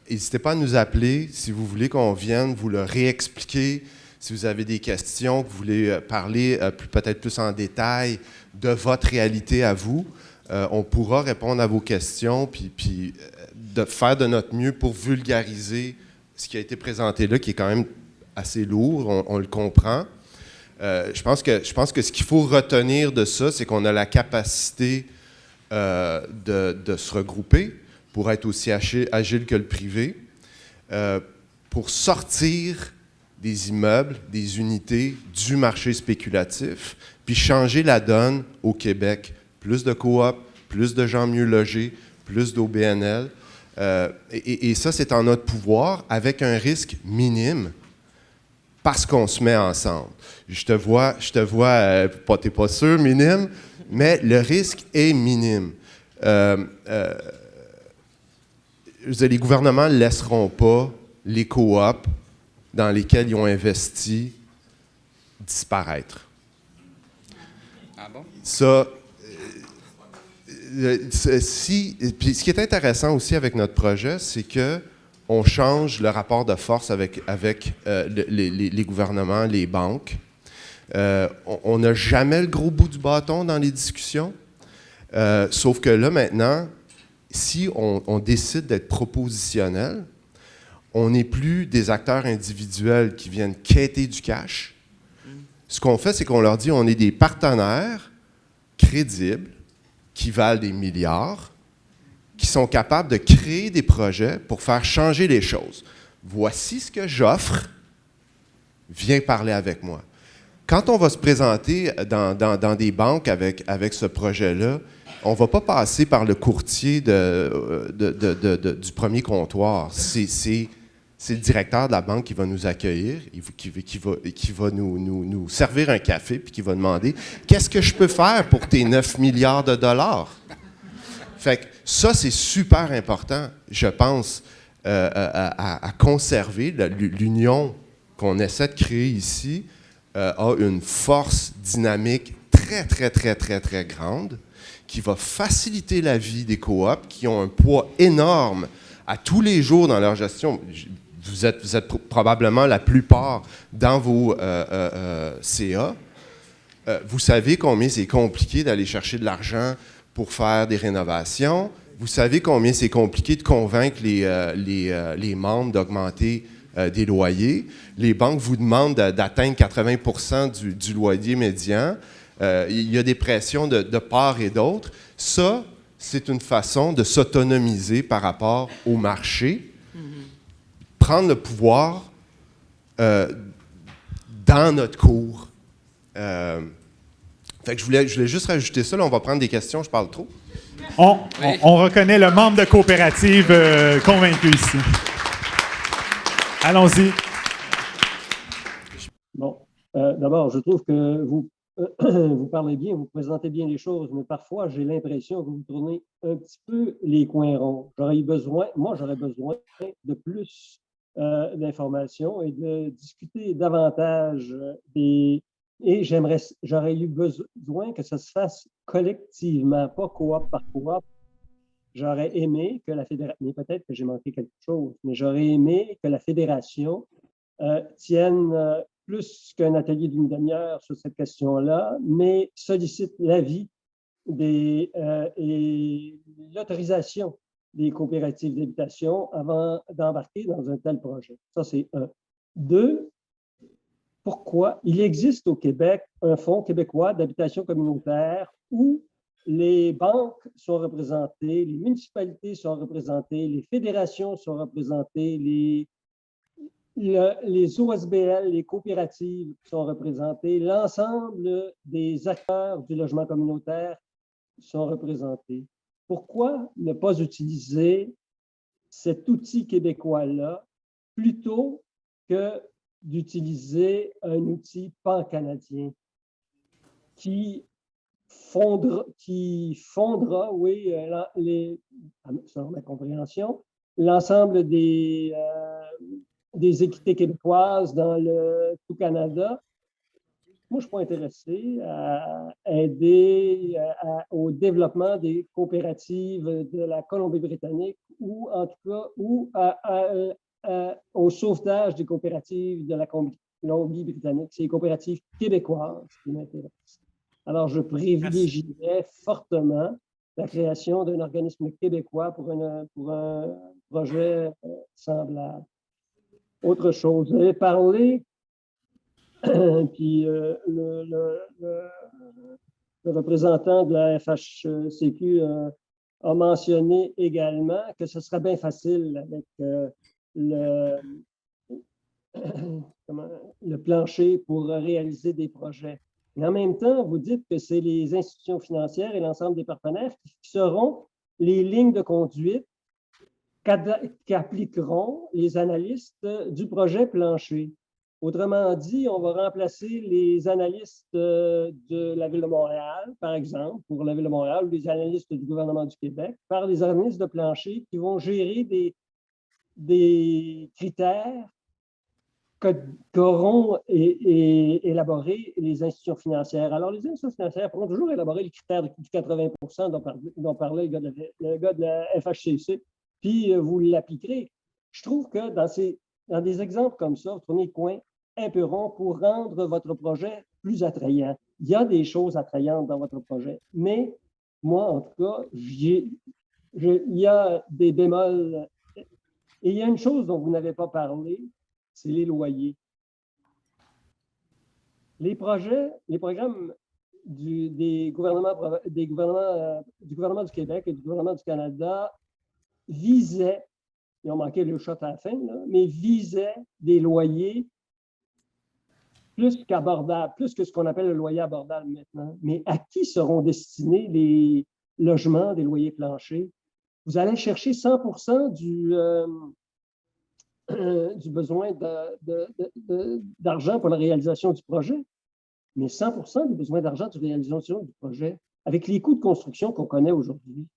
N'hésitez pas à nous appeler si vous voulez qu'on vienne vous le réexpliquer, si vous avez des questions, que vous voulez parler peut-être plus en détail de votre réalité à vous. On pourra répondre à vos questions puis de faire de notre mieux pour vulgariser ce qui a été présenté là, qui est quand même assez lourd, on le comprend. Je pense que ce qu'il faut retenir de ça, c'est qu'on a la capacité de se regrouper pour être aussi agile que le privé, pour sortir des immeubles, des unités du marché spéculatif, puis changer la donne au Québec. Plus de coop, plus de gens mieux logés, plus d'OBNL. Et ça, c'est en notre pouvoir avec un risque minime parce qu'on se met ensemble. Je te vois, t'es pas sûr, minime, mais le risque est minime. je veux dire, les gouvernements ne laisseront pas les coops dans lesquels ils ont investi disparaître. Ah bon? Ça, puis ce qui est intéressant aussi avec notre projet, c'est que on change le rapport de force avec les gouvernements, les banques. On n'a jamais le gros bout du bâton dans les discussions, sauf que là, maintenant, si on décide d'être propositionnel, on n'est plus des acteurs individuels qui viennent quêter du cash. Ce qu'on fait, c'est qu'on leur dit on est des partenaires crédibles qui valent des milliards, qui sont capables de créer des projets pour faire changer les choses. Voici ce que j'offre, viens parler avec moi. Quand on va se présenter dans des banques avec ce projet-là, on ne va pas passer par le courtier du premier comptoir. C'est le directeur de la banque qui va nous accueillir, qui va nous servir un café, puis qui va demander « Qu'est-ce que je peux faire pour tes 9 milliards de dollars? » Fait que ça, c'est super important, je pense, à conserver. L'union qu'on essaie de créer ici a une force dynamique très, très, très, très, très grande qui va faciliter la vie des coops qui ont un poids énorme à tous les jours dans leur gestion. Vous êtes probablement la plupart dans vos CA. Vous savez combien c'est compliqué d'aller chercher de l'argent pour faire des rénovations. Vous savez combien c'est compliqué de convaincre les membres d'augmenter des loyers. Les banques vous demandent d'atteindre 80% du loyer médian. Il y a des pressions de part et d'autre. Ça, c'est une façon de s'autonomiser par rapport au marché, prendre le pouvoir dans notre cours. Fait que je voulais juste rajouter ça. Là, on va prendre des questions. Je parle trop. On reconnaît le membre de coopérative convaincu ici. Allons-y. Bon, d'abord, je trouve que vous parlez bien, vous présentez bien les choses, mais parfois, j'ai l'impression que vous tournez un petit peu les coins ronds. J'aurais besoin de plus d'informations et de discuter davantage et j'aurais eu besoin que ça se fasse collectivement, pas coop par coop. J'aurais aimé que la fédération, mais peut-être que j'ai manqué quelque chose, mais j'aurais aimé que la fédération tienne plus qu'un atelier d'une demi-heure sur cette question-là, mais sollicite l'avis et l'autorisation des coopératives d'habitation avant d'embarquer dans un tel projet. Ça, c'est un. Deux, pourquoi il existe au Québec un fonds québécois d'habitation communautaire où les banques sont représentées, les municipalités sont représentées, les fédérations sont représentées, les OSBL, les coopératives sont représentées, l'ensemble des acteurs du logement communautaire sont représentés. Pourquoi ne pas utiliser cet outil québécois-là plutôt que d'utiliser un outil pan-canadien qui fondera, oui, selon ma compréhension, l'ensemble des équités québécoises dans le tout Canada. Moi, je ne suis pas intéressé à aider au développement des coopératives de la Colombie-Britannique ou en tout cas au sauvetage des coopératives de la Colombie-Britannique. C'est les coopératives québécoises qui m'intéressent. Alors, je privilégierais fortement la création d'un organisme québécois pour un projet semblable. Autre chose, vous avez parlé, puis le représentant de la FHCQ a mentionné également que ce serait bien facile avec le plancher pour réaliser des projets. Mais en même temps, vous dites que c'est les institutions financières et l'ensemble des partenaires qui seront les lignes de conduite qu'appliqueront les analystes du projet plancher. Autrement dit, on va remplacer les analystes de la Ville de Montréal, par exemple, pour la Ville de Montréal, ou les analystes du gouvernement du Québec, par des organismes de plancher qui vont gérer des critères qu'auront élaboré les institutions financières. Alors, les institutions financières pourront toujours élaborer les critères du 80 dont parlait le gars de la FHCC, puis vous l'appliquerez. Je trouve que dans des exemples comme ça, vous tournez le coin un peu rond pour rendre votre projet plus attrayant. Il y a des choses attrayantes dans votre projet, mais moi, en tout cas, il y a des bémols. Et il y a une chose dont vous n'avez pas parlé, c'est les loyers. Les programmes du gouvernement du Québec et du gouvernement du Canada visaient, ils ont manqué le shot à la fin, là, mais visaient des loyers plus qu'abordables, plus que ce qu'on appelle le loyer abordable maintenant. Mais à qui seront destinés les logements des loyers planchers? Vous allez chercher 100% du besoin d'argent pour la réalisation du projet, mais 100% du besoin d'argent de réalisation du projet, avec les coûts de construction qu'on connaît aujourd'hui.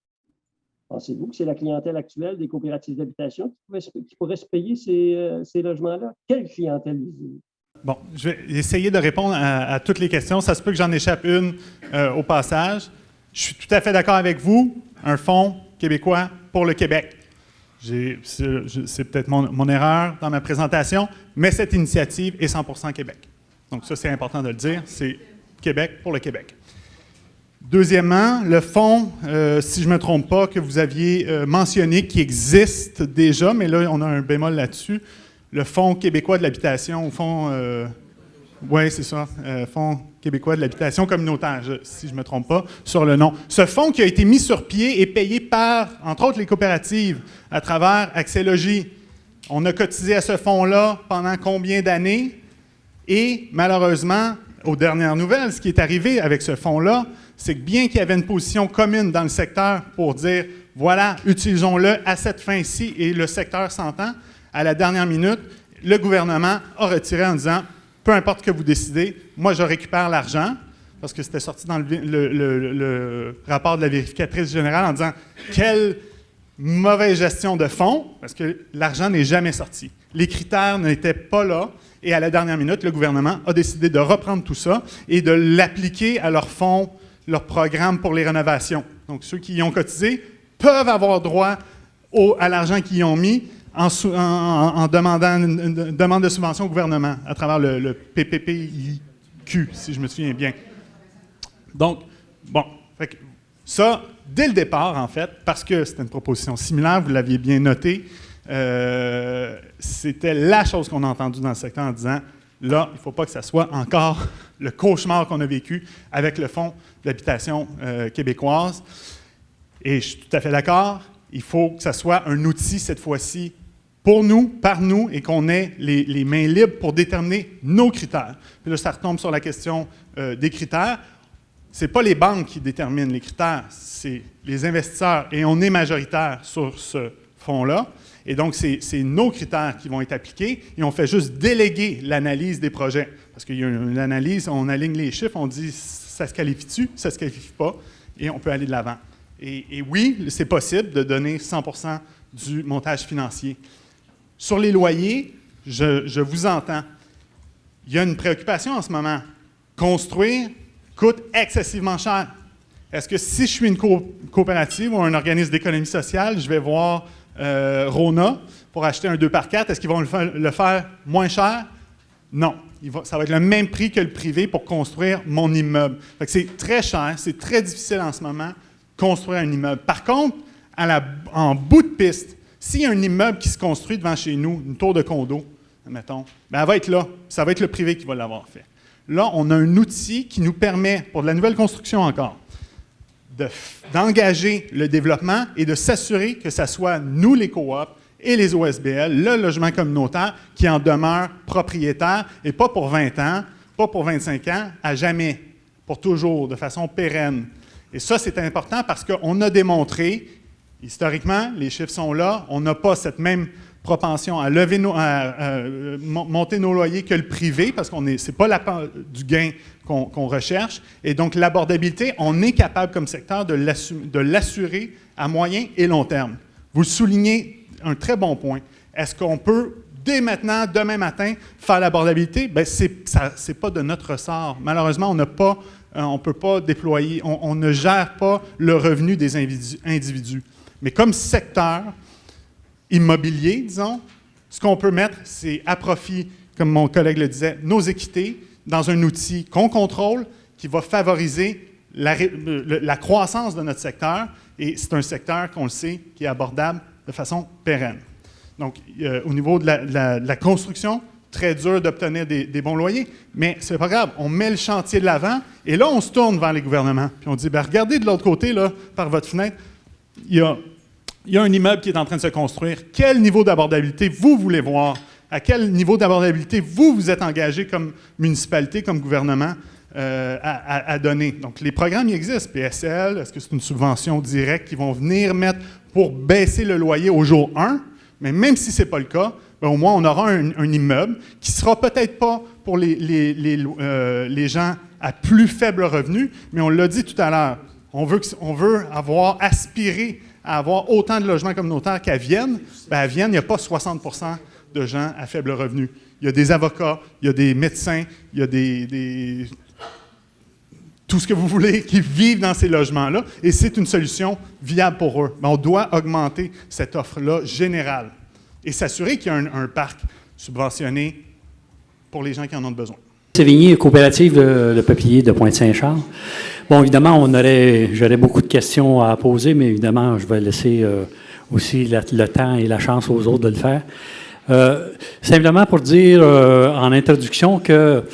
Pensez-vous que c'est la clientèle actuelle des coopératives d'habitation qui pourrait se payer ces logements-là? Quelle clientèle visez-vous? Bon, je vais essayer de répondre à toutes les questions. Ça se peut que j'en échappe une au passage. Je suis tout à fait d'accord avec vous. Un fonds québécois pour le Québec. C'est peut-être mon erreur dans ma présentation, mais cette initiative est 100% Québec. Donc ça, c'est important de le dire. C'est Québec pour le Québec. Deuxièmement, le fonds, si je ne me trompe pas, que vous aviez mentionné, qui existe déjà, mais là, on a un bémol là-dessus, le Fonds québécois de l'habitation, ou Fonds... oui, c'est ça, Fonds québécois de l'habitation communautaire, si je ne me trompe pas, sur le nom. Ce fonds qui a été mis sur pied et payé par, entre autres, les coopératives à travers Accès Logis. On a cotisé à ce fonds-là pendant combien d'années? Et malheureusement, aux dernières nouvelles, ce qui est arrivé avec ce fonds-là, c'est que bien qu'il y avait une position commune dans le secteur pour dire, voilà, utilisons-le à cette fin-ci, et le secteur s'entend, à la dernière minute, le gouvernement a retiré en disant, peu importe ce que vous décidez, moi, je récupère l'argent, parce que c'était sorti dans le rapport de la vérificatrice générale en disant, quelle mauvaise gestion de fonds, parce que l'argent n'est jamais sorti. Les critères n'étaient pas là, et à la dernière minute, le gouvernement a décidé de reprendre tout ça et de l'appliquer à leur fonds, leur programme pour les rénovations. Donc, ceux qui y ont cotisé peuvent avoir droit à l'argent qu'ils y ont mis en demandant une demande de subvention au gouvernement à travers le PPPIQ, si je me souviens bien. Donc, bon, ça, dès le départ, en fait, parce que c'était une proposition similaire, vous l'aviez bien noté, c'était la chose qu'on a entendue dans le secteur en disant, là, il ne faut pas que ça soit encore le cauchemar qu'on a vécu avec le Fonds d'habitation québécoise. Et je suis tout à fait d'accord, il faut que ça soit un outil, cette fois-ci, pour nous, par nous, et qu'on ait les mains libres pour déterminer nos critères. Puis là, ça retombe sur la question des critères. Ce n'est pas les banques qui déterminent les critères, c'est les investisseurs. Et on est majoritaire sur ce fonds-là. Et donc, c'est nos critères qui vont être appliqués et on fait juste déléguer l'analyse des projets. Parce qu'il y a une analyse, on aligne les chiffres, on dit ça se qualifie-tu, ça ne se qualifie pas, et on peut aller de l'avant. Et oui, c'est possible de donner 100% du montage financier. Sur les loyers, je vous entends. Il y a une préoccupation en ce moment. Construire coûte excessivement cher. Est-ce que si je suis une coopérative ou un organisme d'économie sociale, je vais voir Rona pour acheter un 2x4, est-ce qu'ils vont le faire moins cher? Non. Ça va être le même prix que le privé pour construire mon immeuble. C'est très cher, c'est très difficile en ce moment construire un immeuble. Par contre, en bout de piste, s'il y a un immeuble qui se construit devant chez nous, une tour de condo, mettons, ben elle va être là. Ça va être le privé qui va l'avoir fait. Là, on a un outil qui nous permet, pour de la nouvelle construction encore, d'engager le développement et de s'assurer que ce soit nous, les coops, et les OSBL, le logement communautaire, qui en demeure propriétaire, et pas pour 20 ans, pas pour 25 ans, à jamais, pour toujours, de façon pérenne. Et ça, c'est important parce qu'on a démontré, historiquement, les chiffres sont là, on n'a pas cette même propension à monter nos loyers que le privé, parce que ce n'est pas la part du gain qu'on recherche. Et donc, l'abordabilité, on est capable comme secteur de l'assurer à moyen et long terme. Vous le soulignez, un très bon point. Est-ce qu'on peut, dès maintenant, demain matin, faire l'abordabilité? Bien, ce n'est pas de notre ressort. Malheureusement, on ne peut pas déployer, on ne gère pas le revenu des individus. Mais comme secteur immobilier, disons, ce qu'on peut mettre, c'est à profit, comme mon collègue le disait, nos équités dans un outil qu'on contrôle qui va favoriser la croissance de notre secteur. Et c'est un secteur, qu'on le sait, qui est abordable de façon pérenne. Donc, au niveau de la construction, très dur d'obtenir des bons loyers, mais c'est pas grave, on met le chantier de l'avant et là, on se tourne vers les gouvernements. Puis on dit, bien, regardez de l'autre côté, là, par votre fenêtre, il y a un immeuble qui est en train de se construire. Quel niveau d'abordabilité vous voulez voir? À quel niveau d'abordabilité vous êtes engagé comme municipalité, comme gouvernement à donner? Donc, les programmes, ils existent. PSL, est-ce que c'est une subvention directe qu'ils vont venir mettre pour baisser le loyer au jour 1? Mais même si ce n'est pas le cas, bien, au moins, on aura un immeuble qui ne sera peut-être pas pour les gens à plus faible revenu, mais on l'a dit tout à l'heure, on veut avoir aspiré à avoir autant de logements communautaires qu'à Vienne. Bien, à Vienne, il n'y a pas 60 % de gens à faible revenu. Il y a des avocats, il y a des médecins, il y a tout ce que vous voulez qui vivent dans ces logements-là, et c'est une solution viable pour eux. Mais on doit augmenter cette offre-là générale et s'assurer qu'il y a un parc subventionné pour les gens qui en ont besoin. Sévigné, coopérative Le Peuplier de Pointe-Saint-Charles. Bon, évidemment, j'aurais beaucoup de questions à poser, mais évidemment, je vais laisser aussi le temps et la chance aux autres de le faire. Simplement pour dire en introduction que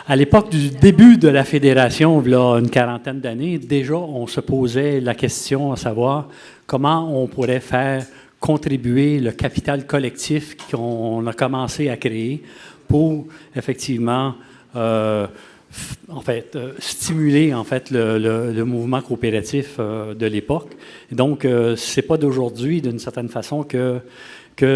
à l'époque du début de la fédération, il y a une quarantaine d'années, déjà, on se posait la question à savoir comment on pourrait faire contribuer le capital collectif qu'on a commencé à créer pour, effectivement, stimuler le mouvement coopératif de l'époque. Donc, c'est pas d'aujourd'hui, d'une certaine façon, que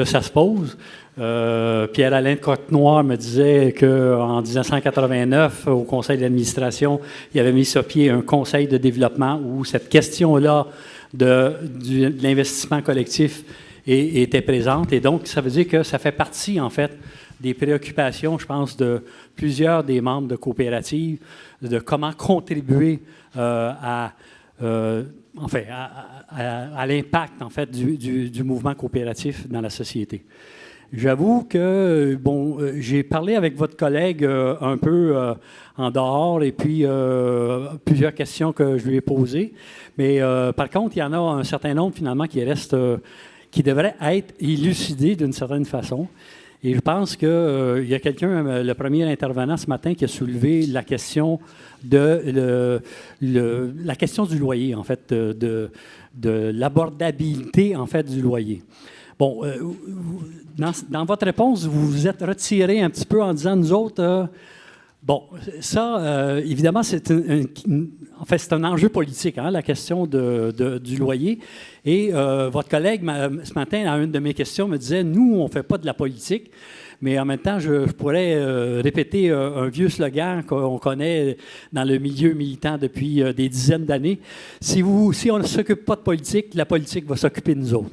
ça se pose. Pierre-Alain Cottenoir me disait qu'en 1989, au conseil d'administration, il avait mis sur pied un conseil de développement où cette question-là de l'investissement collectif était présente. Et donc, ça veut dire que ça fait partie, en fait, des préoccupations, je pense, de plusieurs des membres de coopératives, de comment contribuer à l'impact, en fait, du mouvement coopératif dans la société. J'avoue que, bon, j'ai parlé avec votre collègue un peu en dehors et puis plusieurs questions que je lui ai posées. Mais par contre, il y en a un certain nombre, finalement, qui devraient être élucidés d'une certaine façon. Et je pense qu'il y a quelqu'un, le premier intervenant ce matin, qui a soulevé la question la question du loyer, en fait, de l'abordabilité, en fait, du loyer. Bon, dans votre réponse, vous vous êtes retiré un petit peu en disant, nous autres, bon, ça, évidemment, c'est un enjeu politique, hein, la question du loyer. Et votre collègue, ce matin, à une de mes questions, me disait, nous, on ne fait pas de la politique. Mais en même temps, je pourrais répéter un vieux slogan qu'on connaît dans le milieu militant depuis des dizaines d'années. Si on ne s'occupe pas de politique, la politique va s'occuper de nous autres.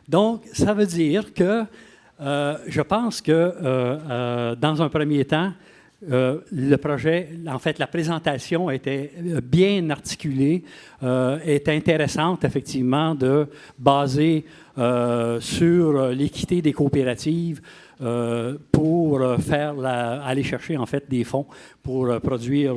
Donc, ça veut dire que je pense que dans un premier temps, le projet, en fait, la présentation était bien articulée, est intéressante, effectivement, de baser sur l'équité des coopératives pour aller chercher, en fait, des fonds pour produire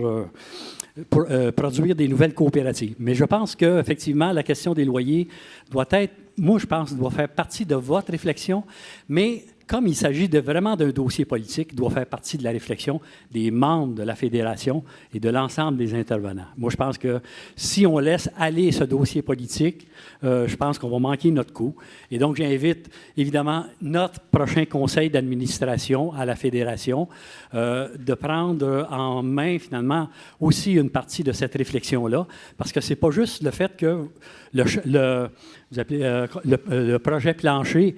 des nouvelles coopératives. Mais je pense qu'effectivement, la question des loyers doit être, moi, je pense, doit faire partie de votre réflexion, mais comme il s'agit vraiment d'un dossier politique, il doit faire partie de la réflexion des membres de la Fédération et de l'ensemble des intervenants. Moi, je pense que si on laisse aller ce dossier politique, je pense qu'on va manquer notre coup. Et donc, j'invite évidemment notre prochain conseil d'administration à la Fédération de prendre en main, finalement, aussi une partie de cette réflexion-là, parce que ce n'est pas juste le fait que le projet plancher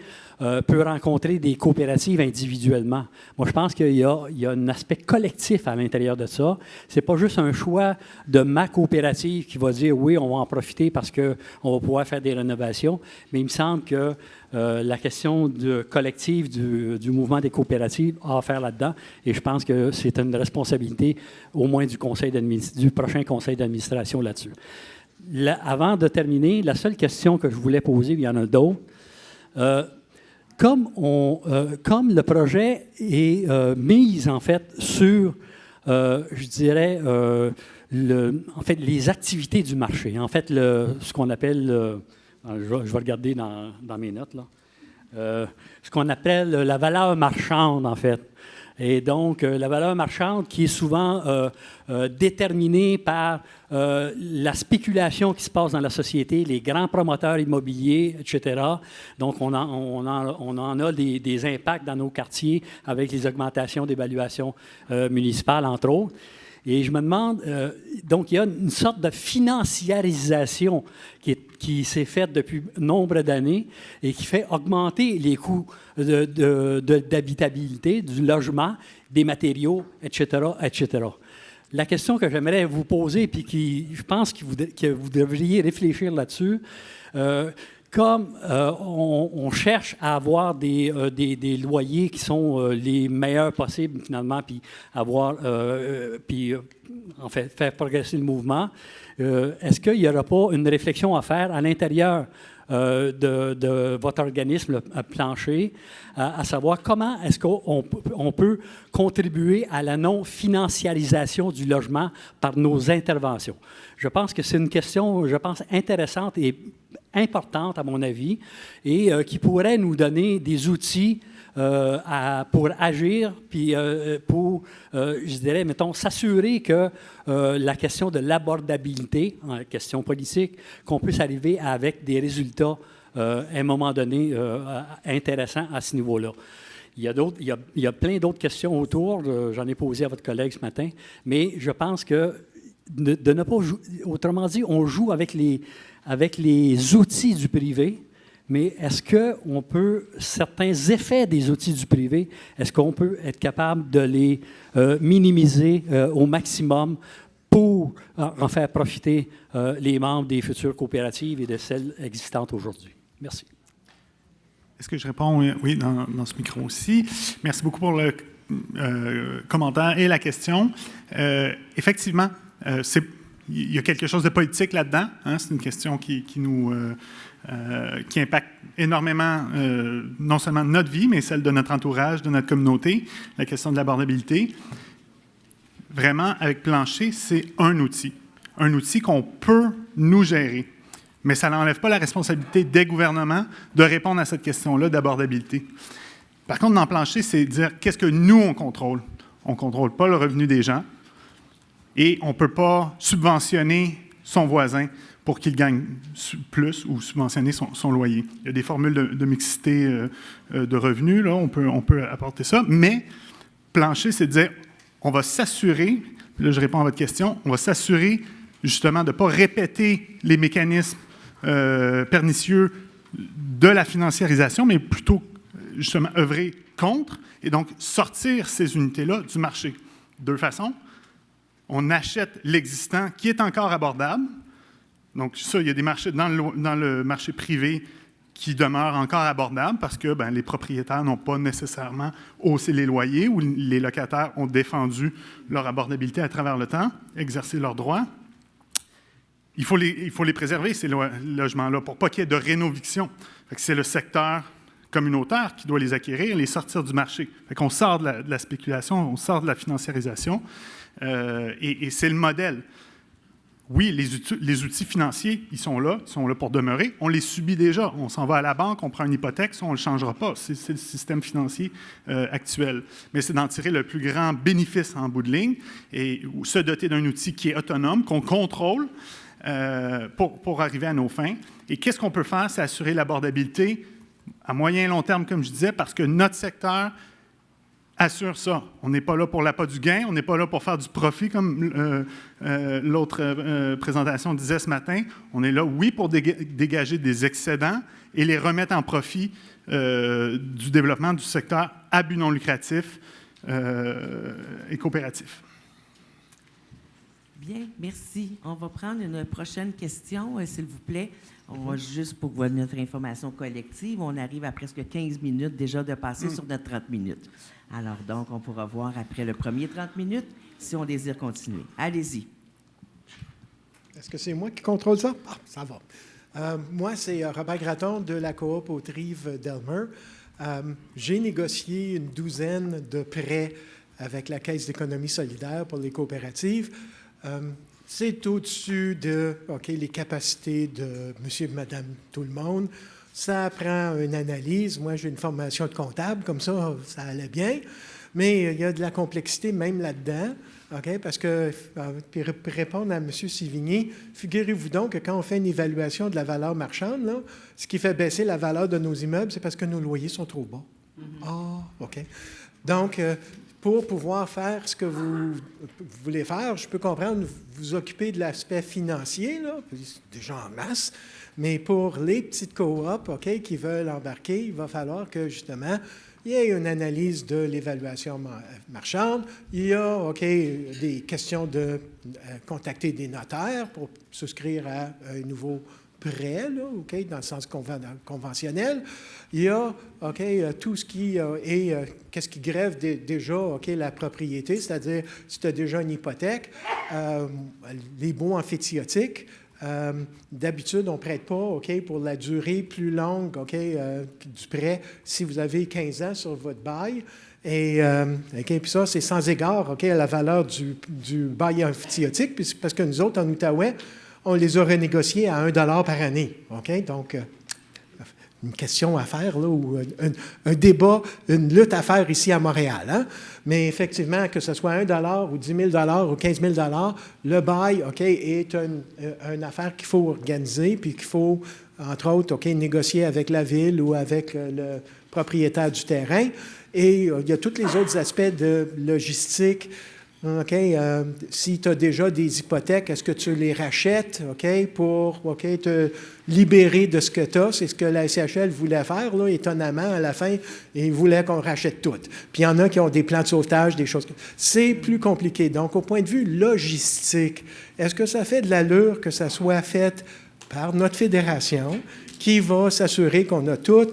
peut rencontrer des coopératives individuellement. Moi, je pense qu'il y a un aspect collectif à l'intérieur de ça. Ce n'est pas juste un choix de ma coopérative qui va dire « oui, on va en profiter parce qu'on va pouvoir faire des rénovations », mais il me semble que la question collective du mouvement des coopératives a à faire là-dedans, et je pense que c'est une responsabilité au moins du prochain conseil d'administration là-dessus. Avant de terminer, la seule question que je voulais poser, il y en a d'autres. Comme le projet est mis, en fait, sur, je dirais, en fait, les activités du marché, en fait, ce qu'on appelle, je vais regarder dans mes notes, là, ce qu'on appelle la valeur marchande, en fait. Et donc, la valeur marchande qui est souvent déterminée par la spéculation qui se passe dans la société, les grands promoteurs immobiliers, etc. Donc, on en a des impacts dans nos quartiers avec les augmentations d'évaluation municipale, entre autres. Et je me demande, donc il y a une sorte de financiarisation qui s'est faite depuis nombre d'années et qui fait augmenter les coûts d'habitabilité, du logement, des matériaux, etc., etc. La question que j'aimerais vous poser, puis je pense que vous devriez réfléchir là-dessus, comme on cherche à avoir des loyers qui sont les meilleurs possibles, finalement, puis en fait, faire progresser le mouvement, est-ce qu'il n'y aura pas une réflexion à faire à l'intérieur de votre organisme plancher, à savoir comment est-ce qu'on peut contribuer à la non-financiarisation du logement par nos interventions? Je pense que c'est une question, intéressante et importante, à mon avis, et qui pourrait nous donner des outils pour agir, puis pour, je dirais, mettons, s'assurer que la question de l'abordabilité, question politique, qu'on puisse arriver avec des résultats, à un moment donné, intéressants à ce niveau-là. Il y a plein d'autres questions autour, j'en ai posé à votre collègue ce matin, mais je pense que de ne pas jouer, autrement dit, on joue avec les outils du privé, mais est-ce qu'on peut, certains effets des outils du privé, est-ce qu'on peut être capable de les minimiser au maximum pour en faire profiter les membres des futures coopératives et de celles existantes aujourd'hui? Merci. Est-ce que je réponds? Oui, dans ce micro aussi. Merci beaucoup pour le commentaire et la question. Effectivement, il y a quelque chose de politique là-dedans. Hein? C'est une question qui impacte énormément non seulement notre vie, mais celle de notre entourage, de notre communauté, la question de l'abordabilité. Vraiment, avec Plancher, c'est un outil qu'on peut nous gérer, mais ça n'enlève pas la responsabilité des gouvernements de répondre à cette question-là d'abordabilité. Par contre, dans Plancher, c'est dire qu'est-ce que nous, on contrôle. On ne contrôle pas le revenu des gens et on ne peut pas subventionner son voisin pour qu'il gagne plus ou subventionner son loyer. Il y a des formules de mixité de revenus, là, on peut apporter ça, mais Plancher, c'est de dire, on va s'assurer, là je réponds à votre question, on va s'assurer justement de ne pas répéter les mécanismes pernicieux de la financiarisation, mais plutôt justement œuvrer contre et donc sortir ces unités-là du marché. Deux façons. On achète l'existant qui est encore abordable. Donc ça, il y a des marchés dans le marché privé qui demeurent encore abordables parce que les propriétaires n'ont pas nécessairement haussé les loyers ou les locataires ont défendu leur abordabilité à travers le temps, exercé leurs droits. Il faut les préserver, ces logements-là, pour pas qu'il y ait de rénoviction. C'est le secteur communautaire qui doit les acquérir et les sortir du marché. On sort de la spéculation, on sort de la financiarisation et c'est le modèle. oui, les outils financiers, ils sont là pour demeurer. On les subit déjà. On s'en va à la banque, on prend une hypothèque, ça, on ne le changera pas. C'est le système financier actuel. Mais c'est d'en tirer le plus grand bénéfice en bout de ligne et se doter d'un outil qui est autonome, qu'on contrôle pour arriver à nos fins. Et qu'est-ce qu'on peut faire? C'est assurer l'abordabilité à moyen et long terme, comme je disais, parce que notre secteur assure ça. On n'est pas là pour l'appât du gain, on n'est pas là pour faire du profit, comme l'autre présentation disait ce matin. On est là, oui, pour dégager des excédents et les remettre en profit du développement du secteur à but non lucratif et coopératif. Bien, merci. On va prendre une prochaine question, s'il vous plaît. On va juste pour notre information collective, on arrive à presque 15 minutes déjà de passer sur notre 30 minutes. Alors donc, on pourra voir après le premier 30 minutes si on désire continuer. Allez-y. Est-ce que c'est moi qui contrôle ça? Ah, ça va. Moi, c'est Robert Gratton de la coop aux Rives d'Elmer. J'ai négocié une douzaine de prêts avec la Caisse d'économie solidaire pour les coopératives. C'est au-dessus de les capacités de monsieur et madame tout le monde. Ça prend une analyse. Moi, j'ai une formation de comptable, comme ça allait bien. Mais il y a de la complexité même là-dedans. Parce que, pour répondre à M. Sivigny, figurez-vous donc que quand on fait une évaluation de la valeur marchande, là, ce qui fait baisser la valeur de nos immeubles, c'est parce que nos loyers sont trop bas. Ah, OK. Donc, pour pouvoir faire ce que vous voulez faire, je peux comprendre, vous occuper de l'aspect financier, là, déjà en masse, mais pour les petites coops qui veulent embarquer, il va falloir que, justement, il y ait une analyse de l'évaluation marchande. Il y a des questions de contacter des notaires pour souscrire à un nouveau prêt, là, dans le sens conventionnel. Il y a tout ce qui est qu'est-ce qui grève déjà la propriété, c'est-à-dire si tu as déjà une hypothèque, les baux amphithéotiques. D'habitude, on ne prête pas pour la durée plus longue du prêt si vous avez 15 ans sur votre bail. Et puis ça, c'est sans égard à la valeur du bail amphithéotique, parce que nous autres, en Outaouais, on les a renégociés à 1 $ par année. Donc, une question à faire, là, ou un débat, une lutte à faire ici à Montréal. Hein? Mais effectivement, que ce soit 1 $ ou 10 000 ou 15 000 le bail est une affaire qu'il faut organiser puis qu'il faut, entre autres, négocier avec la ville ou avec le propriétaire du terrain. Et il y a tous les autres aspects de logistique. Si tu as déjà des hypothèques, est-ce que tu les rachètes pour te libérer de ce que tu as? C'est ce que la SCHL voulait faire, là, étonnamment, à la fin, ils voulaient qu'on rachète tout. Puis il y en a qui ont des plans de sauvetage, des choses. C'est plus compliqué. Donc, au point de vue logistique, est-ce que ça fait de l'allure que ça soit fait par notre fédération qui va s'assurer qu'on a tout,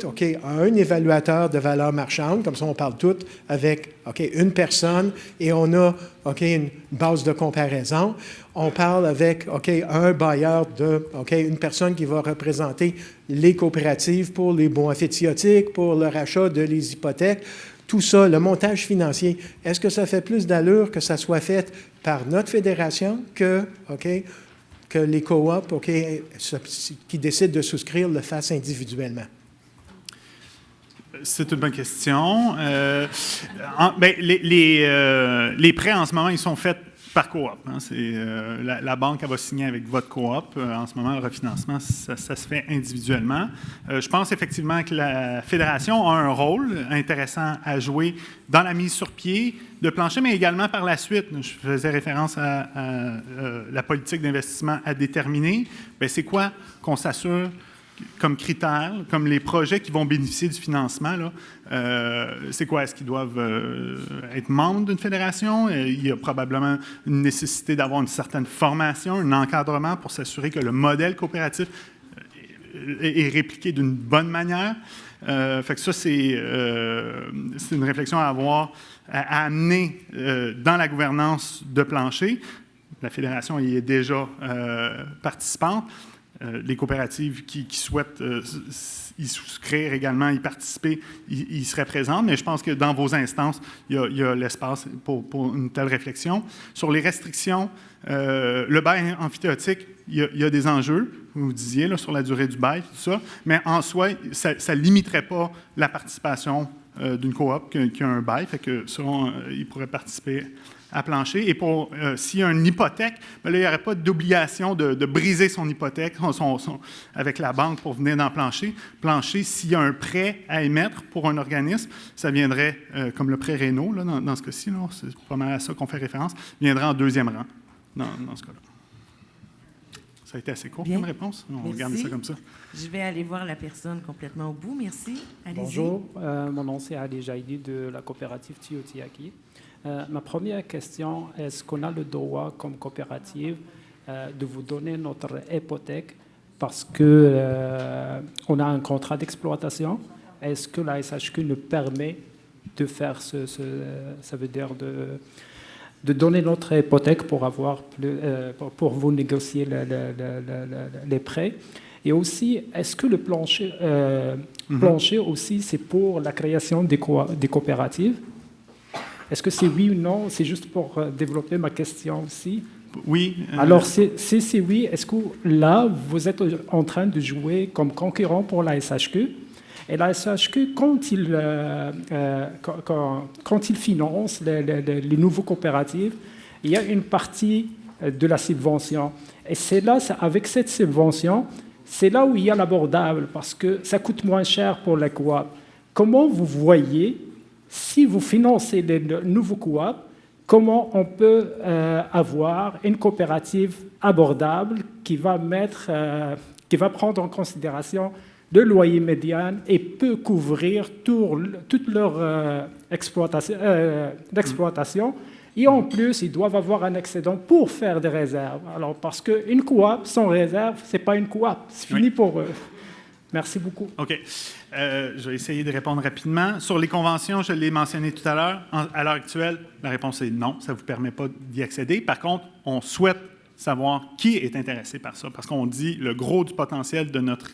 un évaluateur de valeur marchande, comme ça on parle tout avec une personne et on a une base de comparaison. On parle avec un bailleur, une personne qui va représenter les coopératives pour les bons amphithéotiques, pour le rachat de les hypothèques. Tout ça, le montage financier, est-ce que ça fait plus d'allure que ça soit fait par notre fédération que les coops qui décident de souscrire le fassent individuellement? C'est une bonne question. Les prêts, en ce moment, ils sont faits par coop. Hein. La banque elle va signer avec votre coop. En ce moment, le refinancement, ça se fait individuellement. Je pense effectivement que la fédération a un rôle intéressant à jouer dans la mise sur pied de plancher, mais également par la suite. Je faisais référence à la politique d'investissement à déterminer. Bien, c'est quoi qu'on s'assure comme critères, comme les projets qui vont bénéficier du financement, là, c'est quoi? Est-ce qu'ils doivent être membres d'une fédération? Il y a probablement une nécessité d'avoir une certaine formation, un encadrement pour s'assurer que le modèle coopératif est répliqué d'une bonne manière. Fait que ça, c'est une réflexion à avoir, à amener dans la gouvernance de plancher. La fédération y est déjà participante. Les coopératives qui souhaitent y souscrire également, y participer, y seraient présents. Mais je pense que dans vos instances, il y a l'espace pour une telle réflexion. Sur les restrictions, le bail amphithéotique, il y a des enjeux, vous disiez, là, sur la durée du bail, tout ça, mais en soi, ça ne limiterait pas la participation d'une coop qui a un bail, fait que ça, il pourrait participer à plancher. Et s'il y a une hypothèque, bien là, il n'y aurait pas d'obligation de briser son hypothèque avec la banque pour venir dans plancher. Plancher, s'il y a un prêt à émettre pour un organisme, ça viendrait, comme le prêt Réno, là, dans ce cas-ci, là, c'est pas mal à ça qu'on fait référence, viendrait en deuxième rang dans ce cas-là. Ça a été assez court comme réponse. On va garder ça comme ça. Je vais aller voir la personne complètement au bout. Merci. Allez-y. Bonjour, mon nom c'est Ali Jaidi de la coopérative Tiotiaki. Ma première question, est-ce qu'on a le droit comme coopérative de vous donner notre hypothèque parce qu'on a un contrat d'exploitation? Est-ce que la SHQ nous permet de faire ça veut dire de donner notre hypothèque pour pour vous négocier les prêts? Et aussi, est-ce que le plancher aussi, c'est pour la création des coopératives? Est-ce que c'est oui ou non? C'est juste pour développer ma question aussi. Oui. Alors, si c'est oui, est-ce que là, vous êtes en train de jouer comme concurrent pour la SHQ? Et la SHQ, quand il finance les nouveaux coopératives, il y a une partie de la subvention. Et c'est là, avec cette subvention, c'est là où il y a l'abordable, parce que ça coûte moins cher pour la coop. Comment vous voyez, si vous financez les nouveaux coop, comment on peut avoir une coopérative abordable qui va prendre en considération le loyer médian et peut couvrir toute leur exploitation. Et en plus, ils doivent avoir un excédent pour faire des réserves. Alors, parce qu'une coop sans réserve, ce n'est pas une coop. C'est fini pour eux. Merci beaucoup. OK. Je vais essayer de répondre rapidement. Sur les conventions, je l'ai mentionné tout à l'heure. À l'heure actuelle, la réponse est non. Ça ne vous permet pas d'y accéder. Par contre, on souhaite savoir qui est intéressé par ça, parce qu'on dit le gros du potentiel de notre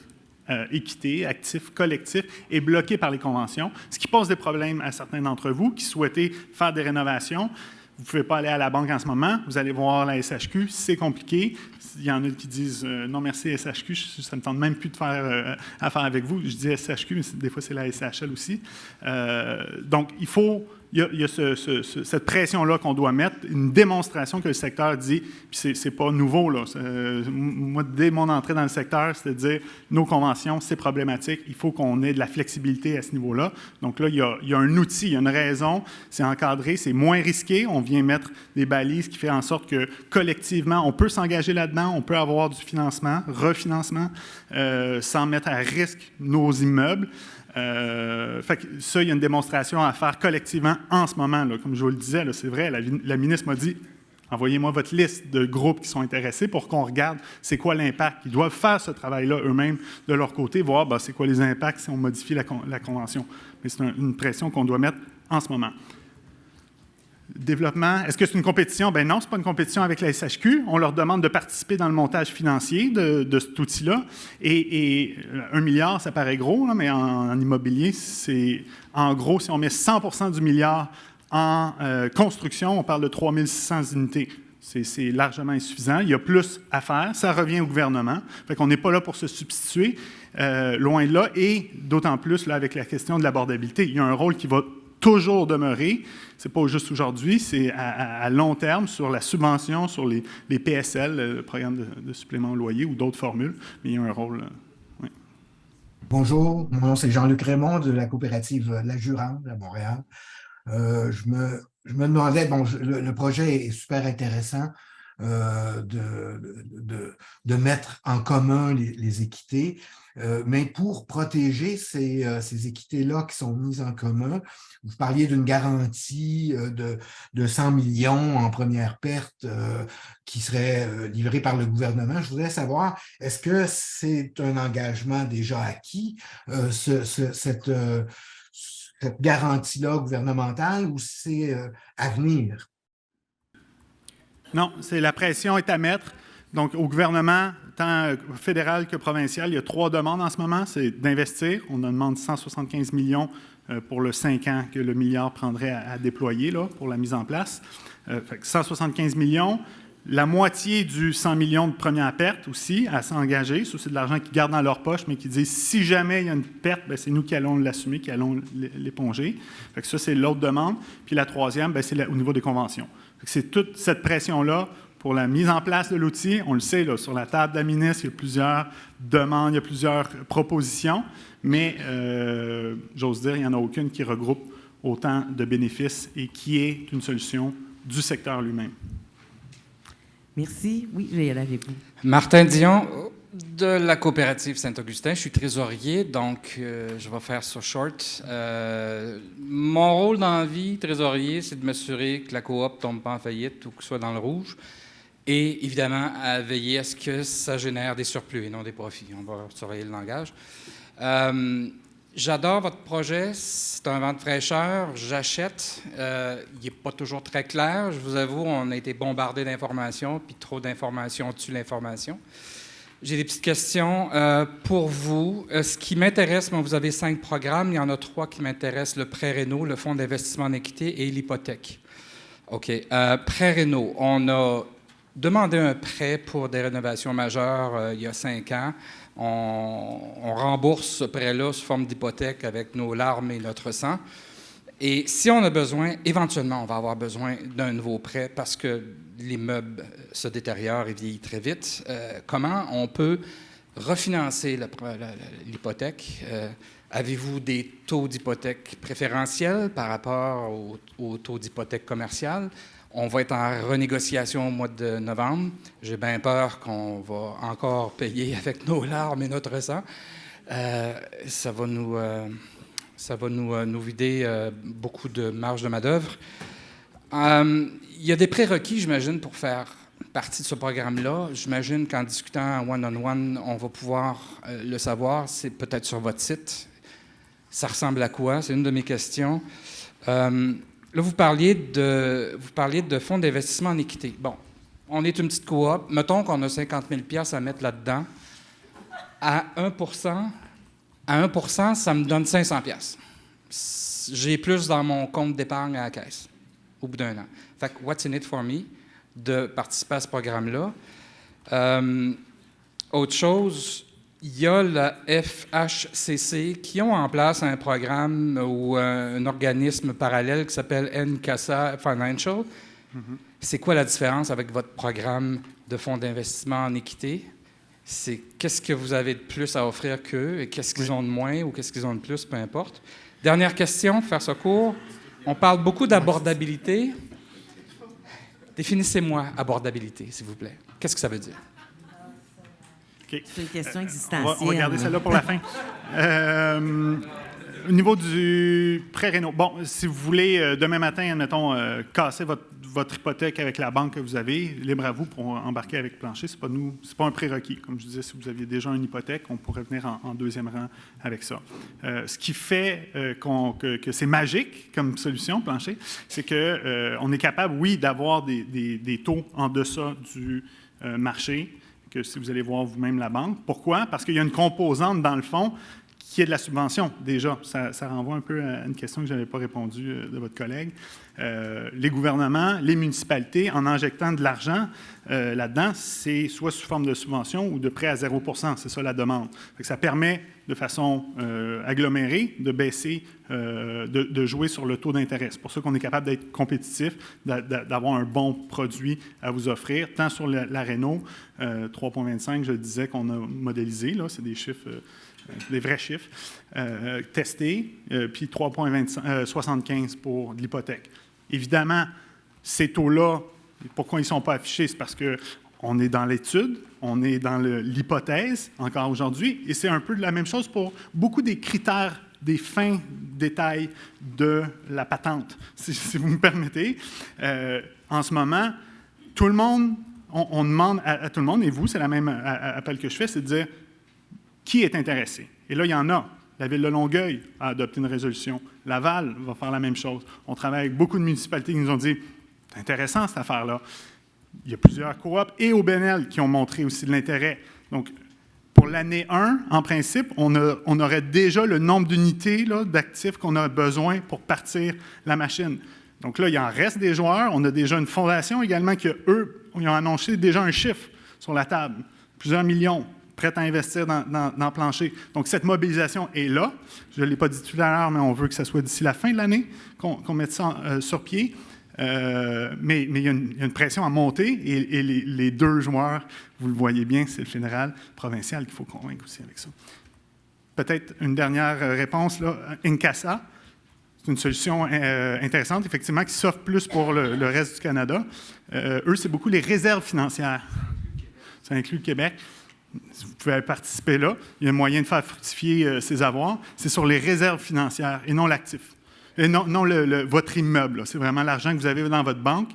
équité, actif, collectif, est bloqué par les conventions, ce qui pose des problèmes à certains d'entre vous qui souhaitez faire des rénovations. Vous ne pouvez pas aller à la banque en ce moment, vous allez voir la SHQ, c'est compliqué. Il y en a qui disent non merci SHQ, ça ne me tente même plus de faire affaire avec vous. Je dis SHQ, mais des fois c'est la SHL aussi. Donc il y a cette pression-là qu'on doit mettre, une démonstration que le secteur dit, puis c'est pas nouveau, là. Moi, dès mon entrée dans le secteur, c'était de dire, nos conventions, c'est problématique, il faut qu'on ait de la flexibilité à ce niveau-là. Donc là, il y a un outil, il y a une raison, c'est encadré, c'est moins risqué, on vient mettre des balises qui fait en sorte que, collectivement, on peut s'engager là-dedans, on peut avoir du financement, refinancement, sans mettre à risque nos immeubles. Fait que ça, il y a une démonstration à faire collectivement en ce moment. Là. Comme je vous le disais, là, c'est vrai, la ministre m'a dit « Envoyez-moi votre liste de groupes qui sont intéressés pour qu'on regarde c'est quoi l'impact. » Ils doivent faire ce travail-là eux-mêmes de leur côté, voir c'est quoi les impacts si on modifie la convention. Mais c'est une pression qu'on doit mettre en ce moment. Développement, est-ce que c'est une compétition? Bien non, ce n'est pas une compétition avec la SHQ. On leur demande de participer dans le montage financier de cet outil-là. Et 1 milliard, ça paraît gros, là, mais en immobilier, c'est en gros, si on met 100% du milliard en construction, on parle de 3600 unités. C'est largement insuffisant. Il y a plus à faire. Ça revient au gouvernement. Fait qu'on n'est pas là pour se substituer, loin de là. Et d'autant plus là, avec la question de l'abordabilité. Il y a un rôle qui va toujours demeurer. Ce n'est pas juste aujourd'hui, c'est à long terme sur la subvention, sur les PSL, le programme de supplément au loyer ou d'autres formules, mais il y a un rôle. Oui. Bonjour, mon nom c'est Jean-Luc Raymond de la coopérative La Jurande à Montréal. Je me demandais, le projet est super intéressant de mettre en commun les équités, mais pour protéger ces équités-là qui sont mises en commun, vous parliez d'une garantie de 100 millions en première perte qui serait livrée par le gouvernement. Je voudrais savoir, est-ce que c'est un engagement déjà acquis, cette garantie-là gouvernementale, ou c'est à venir? Non, la pression est à mettre. Donc, au gouvernement, tant fédéral que provincial, il y a 3 demandes en ce moment. C'est d'investir. On demande 175 millions pour le 5 ans que le milliard prendrait à déployer là, pour la mise en place. Fait que 175 millions. La moitié du 100 millions de première perte aussi à s'engager. Ça, c'est de l'argent qu'ils gardent dans leur poche, mais qui disent si jamais il y a une perte, bien, c'est nous qui allons l'assumer, qui allons l'éponger. Fait que ça, c'est l'autre demande. Puis la troisième, bien, c'est au niveau des conventions. Fait que c'est toute cette pression-là pour la mise en place de l'outil. On le sait, là, sur la table de la ministre, il y a plusieurs demandes, il y a plusieurs propositions, mais j'ose dire, il n'y en a aucune qui regroupe autant de bénéfices et qui est une solution du secteur lui-même. Merci. Oui, je vais y aller avec vous. Martin Dion, de la coopérative Saint-Augustin. Je suis trésorier, donc je vais faire ça short. Mon rôle dans la vie, trésorier, c'est de m'assurer que la coop ne tombe pas en faillite ou que soit dans le rouge. Et évidemment, à veiller à ce que ça génère des surplus et non des profits. On va surveiller le langage. J'adore votre projet. C'est un vent de fraîcheur. J'achète. Il n'est pas toujours très clair. Je vous avoue, on a été bombardé d'informations, puis trop d'informations tue l'information. J'ai des petites questions pour vous. Ce qui m'intéresse, moi, vous avez 5 programmes. Il y en a 3 qui m'intéressent, le prêt réno, le fonds d'investissement en équité et l'hypothèque. OK. Prêt réno, on a demandé un prêt pour des rénovations majeures il y a 5 ans. On rembourse ce prêt-là sous forme d'hypothèque avec nos larmes et notre sang. Et si on a besoin, éventuellement, on va avoir besoin d'un nouveau prêt parce que l'immeuble se détériore et vieillit très vite. Comment on peut refinancer l'hypothèque? Avez-vous des taux d'hypothèque préférentiels par rapport aux taux d'hypothèque commerciale? On va être en renégociation au mois de novembre. J'ai bien peur qu'on va encore payer avec nos larmes et notre sang. Ça va nous vider beaucoup de marge de main-d'œuvre. Il y a des prérequis, j'imagine, pour faire partie de ce programme-là. J'imagine qu'en discutant one-on-one, on va pouvoir le savoir. C'est peut-être sur votre site. Ça ressemble à quoi? C'est une de mes questions. Là, vous parliez de fonds d'investissement en équité. Bon, on est une petite coop. Mettons qu'on a 50 000 $ à mettre là-dedans. À 1 %, ça me donne 500 $. J'ai plus dans mon compte d'épargne à la caisse au bout d'un an. Fait que what's in it for me de participer à ce programme-là? Autre chose, il y a la FHCC qui ont en place un programme ou un organisme parallèle qui s'appelle NCASA Financial. C'est quoi la différence avec votre programme de fonds d'investissement en équité? Qu'est-ce que vous avez de plus à offrir qu'eux et qu'est-ce qu'ils ont de moins ou qu'est-ce qu'ils ont de plus, peu importe. Dernière question, pour faire ça court. On parle beaucoup d'abordabilité. Définissez-moi abordabilité, s'il vous plaît. Qu'est-ce que ça veut dire? Okay. C'est une question existentielle. On va regarder celle-là pour la fin. Au niveau du prêt réno, bon, si vous voulez, demain matin, admettons, casser votre hypothèque avec la banque que vous avez, libre à vous pour embarquer avec Plancher. C'est pas un prérequis. Comme je disais, si vous aviez déjà une hypothèque, on pourrait venir en deuxième rang avec ça. Ce qui fait que c'est magique comme solution, Plancher, c'est qu'on est capable, oui, d'avoir des taux en deçà du marché, que si vous allez voir vous-même la banque. Pourquoi? Parce qu'il y a une composante dans le fond qui est de la subvention, déjà. Ça renvoie un peu à une question que je n'avais pas répondu de votre collègue. Les gouvernements, les municipalités, en injectant de l'argent là-dedans, c'est soit sous forme de subvention ou de prêt à 0 %. C'est ça la demande. Fait que ça permet de façon agglomérée de baisser, de jouer sur le taux d'intérêt. C'est pour ça qu'on est capable d'être compétitif, d'avoir un bon produit à vous offrir, tant sur la réno, 3,25, je le disais, qu'on a modélisé, là, c'est des chiffres, des vrais chiffres, testés, puis 3,75 pour l'hypothèque. Évidemment, ces taux-là, pourquoi ils ne sont pas affichés? C'est parce qu'on est dans l'étude, on est dans l'hypothèse encore aujourd'hui, et c'est un peu la même chose pour beaucoup des critères, des fins détails de la patente, si vous me permettez. En ce moment, tout le monde, on demande à tout le monde, et vous, c'est la même appel que je fais, c'est de dire qui est intéressé. Et là, il y en a. La Ville de Longueuil a adopté une résolution. Laval va faire la même chose. On travaille avec beaucoup de municipalités qui nous ont dit « C'est intéressant, cette affaire-là. » il y a plusieurs coops et OBNL qui ont montré aussi de l'intérêt. Donc, pour l'année 1, en principe, on aurait déjà le nombre d'unités d'actifs qu'on a besoin pour partir la machine. Donc là, il en reste des joueurs. On a déjà une fondation également qui, eux, ils ont annoncé déjà un chiffre sur la table. Plusieurs millions prêts à investir dans Plancher. Donc, cette mobilisation est là. Je ne l'ai pas dit tout à l'heure, mais on veut que ça soit d'ici la fin de l'année qu'on mette ça sur pied. Mais il y a une pression à monter et les deux joueurs, vous le voyez bien, c'est le fédéral, provincial qu'il faut convaincre aussi avec ça. Peut-être une dernière réponse, là. Incasa, c'est une solution intéressante, effectivement, qui s'offre plus pour le reste du Canada. Eux, c'est beaucoup les réserves financières. Ça inclut le Québec. Si vous pouvez participer là, il y a un moyen de faire fructifier ces avoirs. C'est sur les réserves financières et non l'actif. Et non votre immeuble. C'est vraiment l'argent que vous avez dans votre banque,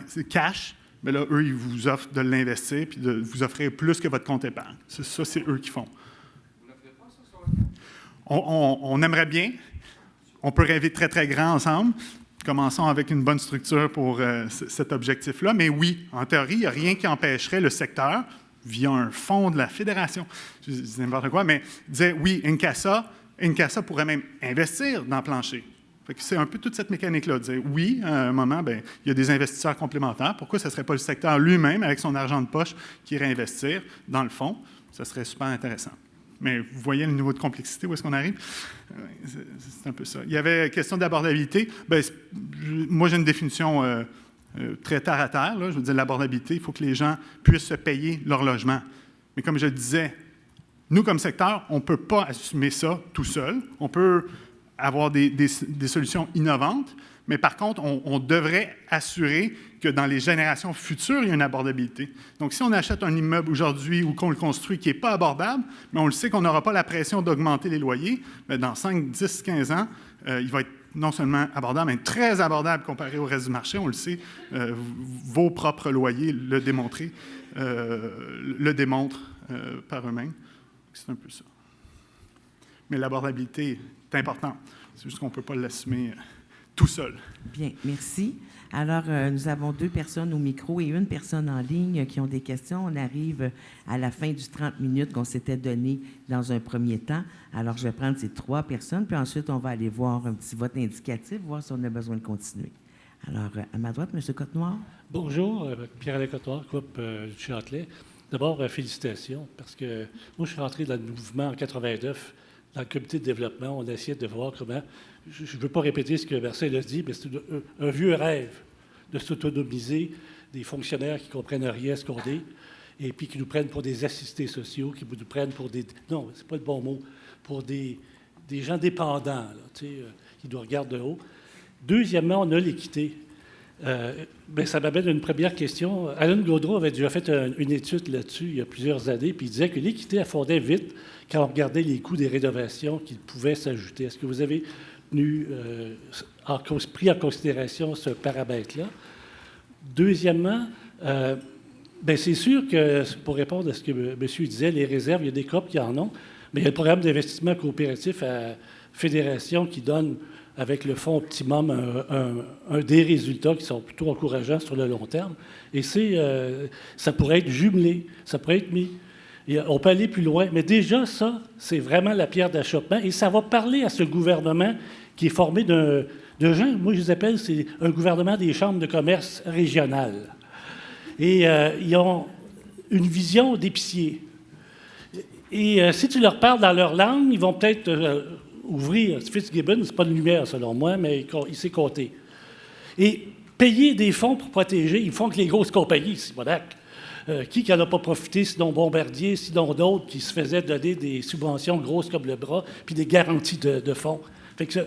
c'est cash. Mais là, eux, ils vous offrent de l'investir puis de vous offrir plus que votre compte épargne. Ça, c'est eux qui font. Vous ne ferez pas ça sur le on aimerait bien. On peut rêver très, très grand ensemble. Commençons avec une bonne structure pour cet objectif-là. Mais oui, en théorie, il n'y a rien qui empêcherait le secteur, via un fonds de la fédération, je dis n'importe quoi, mais disait oui, Incasa pourrait même investir dans Plancher. C'est un peu toute cette mécanique-là, de dire oui, à un moment, il y a des investisseurs complémentaires. Pourquoi ce ne serait pas le secteur lui-même, avec son argent de poche, qui irait investir dans le fonds? Ça serait super intéressant. Mais vous voyez le niveau de complexité, où est-ce qu'on arrive? C'est un peu ça. Il y avait question d'abordabilité. Moi, j'ai une définition très terre à terre. Là. Je veux dire, l'abordabilité, il faut que les gens puissent se payer leur logement. Mais comme je le disais, nous, comme secteur, on ne peut pas assumer ça tout seul. On peut avoir des solutions innovantes, mais par contre, on devrait assurer que dans les générations futures, il y a une abordabilité. Donc, si on achète un immeuble aujourd'hui ou qu'on le construit qui n'est pas abordable, mais on le sait qu'on n'aura pas la pression d'augmenter les loyers, mais dans 5, 10, 15 ans, il va être non seulement abordable, mais très abordable comparé au reste du marché. On le sait, vos propres loyers le démontrent par eux-mêmes. C'est un peu ça. Mais l'abordabilité est importante. C'est juste qu'on ne peut pas l'assumer tout seul. Bien, merci. Alors, nous avons 2 personnes au micro et une personne en ligne qui ont des questions. On arrive à la fin du 30 minutes qu'on s'était donné dans un premier temps. Alors, je vais prendre ces 3 personnes, puis ensuite, on va aller voir un petit vote indicatif, voir si on a besoin de continuer. Alors, à ma droite, M. Cotenoir. Bonjour, Pierre-Alain Cotenoir, groupe du Châtelet. D'abord, félicitations, parce que moi, je suis rentré dans le mouvement en 89, dans le comité de développement. On essayait de voir comment... Je ne veux pas répéter ce que Marcel a dit, mais c'est un vieux rêve de s'autonomiser des fonctionnaires qui ne comprennent rien à ce qu'on dit, et puis qui nous prennent pour des assistés sociaux, qui nous prennent pour des... Non, c'est pas le bon mot. Pour des gens dépendants, là, qui nous regardent de haut. Deuxièmement, on a l'équité. Ça m'amène à une première question. Alain Gaudreau avait déjà fait une étude là-dessus il y a plusieurs années, puis il disait que l'équité affondait vite quand on regardait les coûts des rénovations qui pouvaient s'ajouter. Est-ce que vous avez pris en considération ce paramètre-là? Deuxièmement, c'est sûr que, pour répondre à ce que M. disait, les réserves, il y a des COP qui en ont, mais il y a le programme d'investissement coopératif à Fédération qui donne, avec le fonds Optimum, des résultats qui sont plutôt encourageants sur le long terme. Et ça pourrait être jumelé, ça pourrait être mis. On peut aller plus loin, mais déjà, ça, c'est vraiment la pierre d'achoppement. Et ça va parler à ce gouvernement qui est formé de gens, moi, je les appelle, c'est un gouvernement des chambres de commerce régionales. Et ils ont une vision d'épicier. Et si tu leur parles dans leur langue, ils vont peut-être ouvrir. Fitzgibbon, c'est pas de lumière, selon moi, mais il sait compter. Et payer des fonds pour protéger, ils font que les grosses compagnies, Simonac. Qui n'en a pas profité, sinon Bombardier, sinon d'autres qui se faisaient donner des subventions grosses comme le bras, puis des garanties de fonds. Fait que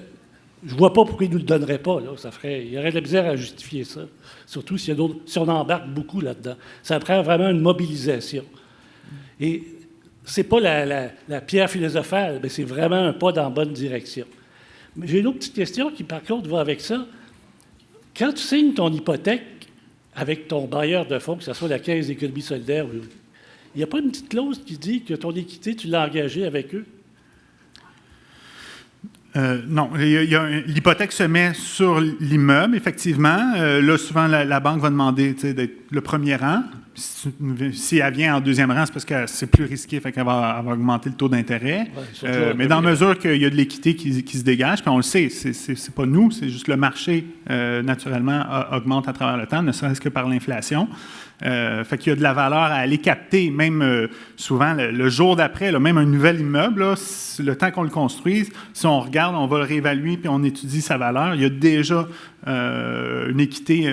je ne vois pas pourquoi ils ne nous le donneraient pas. Là. Il y aurait de la misère à justifier ça. Surtout si on embarque beaucoup là-dedans. Ça prend vraiment une mobilisation. Et ce n'est pas la pierre philosophale, mais c'est vraiment un pas dans la bonne direction. Mais j'ai une autre petite question qui, par contre, va avec ça. Quand tu signes ton hypothèque avec ton bailleur de fonds, que ce soit la Caisse d'économie solidaire, il n'y a pas une petite clause qui dit que ton équité, tu l'as engagée avec eux? Non, l'hypothèque se met sur l'immeuble, effectivement. Là, souvent, la banque va demander d'être le premier rang. Si elle vient en deuxième rang, c'est parce que c'est plus risqué, fait qu'elle va augmenter le taux d'intérêt. Ouais, mais dans la mesure qu'il y a de l'équité qui se dégage, puis on le sait, c'est pas nous, c'est juste le marché, naturellement, augmente à travers le temps, ne serait-ce que par l'inflation. Fait qu'il y a de la valeur à aller capter, même souvent le jour d'après, même un nouvel immeuble, là, le temps qu'on le construise, si on regarde, on va le réévaluer puis on étudie sa valeur, il y a déjà une équité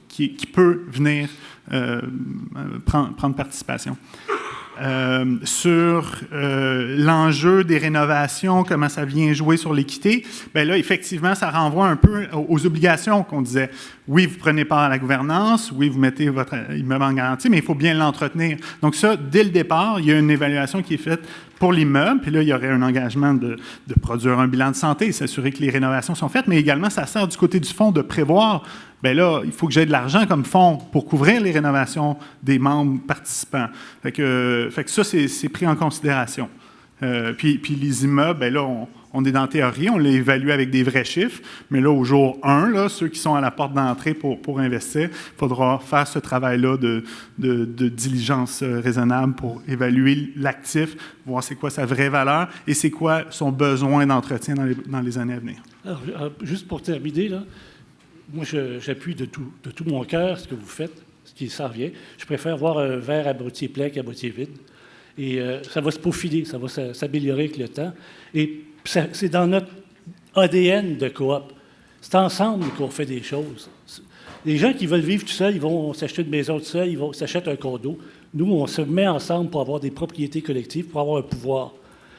qui peut venir prendre participation. Sur l'enjeu des rénovations, comment ça vient jouer sur l'équité, bien là, effectivement, ça renvoie un peu aux obligations qu'on disait. Oui, vous prenez part à la gouvernance, oui, vous mettez votre immeuble en garantie, mais il faut bien l'entretenir. Donc ça, dès le départ, il y a une évaluation qui est faite pour l'immeuble, puis là, il y aurait un engagement de produire un bilan de santé, s'assurer que les rénovations sont faites, mais également, ça sert du côté du fonds de prévoir, bien là, il faut que j'aie de l'argent comme fonds pour couvrir les rénovations des membres participants. Fait que ça, c'est pris en considération. Puis les immeubles, bien là, on est dans la théorie, on les évalue avec des vrais chiffres, mais là, au jour 1, là, ceux qui sont à la porte d'entrée pour investir, il faudra faire ce travail-là de diligence raisonnable pour évaluer l'actif, voir c'est quoi sa vraie valeur et c'est quoi son besoin d'entretien dans les années à venir. Alors, juste pour terminer, là, moi, j'appuie de tout mon cœur ce que vous faites, ce qui s'en vient. Je préfère voir un verre à moitié plein qu'à moitié vide. Et ça va se peaufiner, ça va s'améliorer avec le temps. Et c'est dans notre ADN de coop. C'est ensemble qu'on fait des choses. Les gens qui veulent vivre tout seuls, ils vont s'acheter une maison tout seul, ils vont s'acheter un condo. Nous, on se met ensemble pour avoir des propriétés collectives, pour avoir un pouvoir.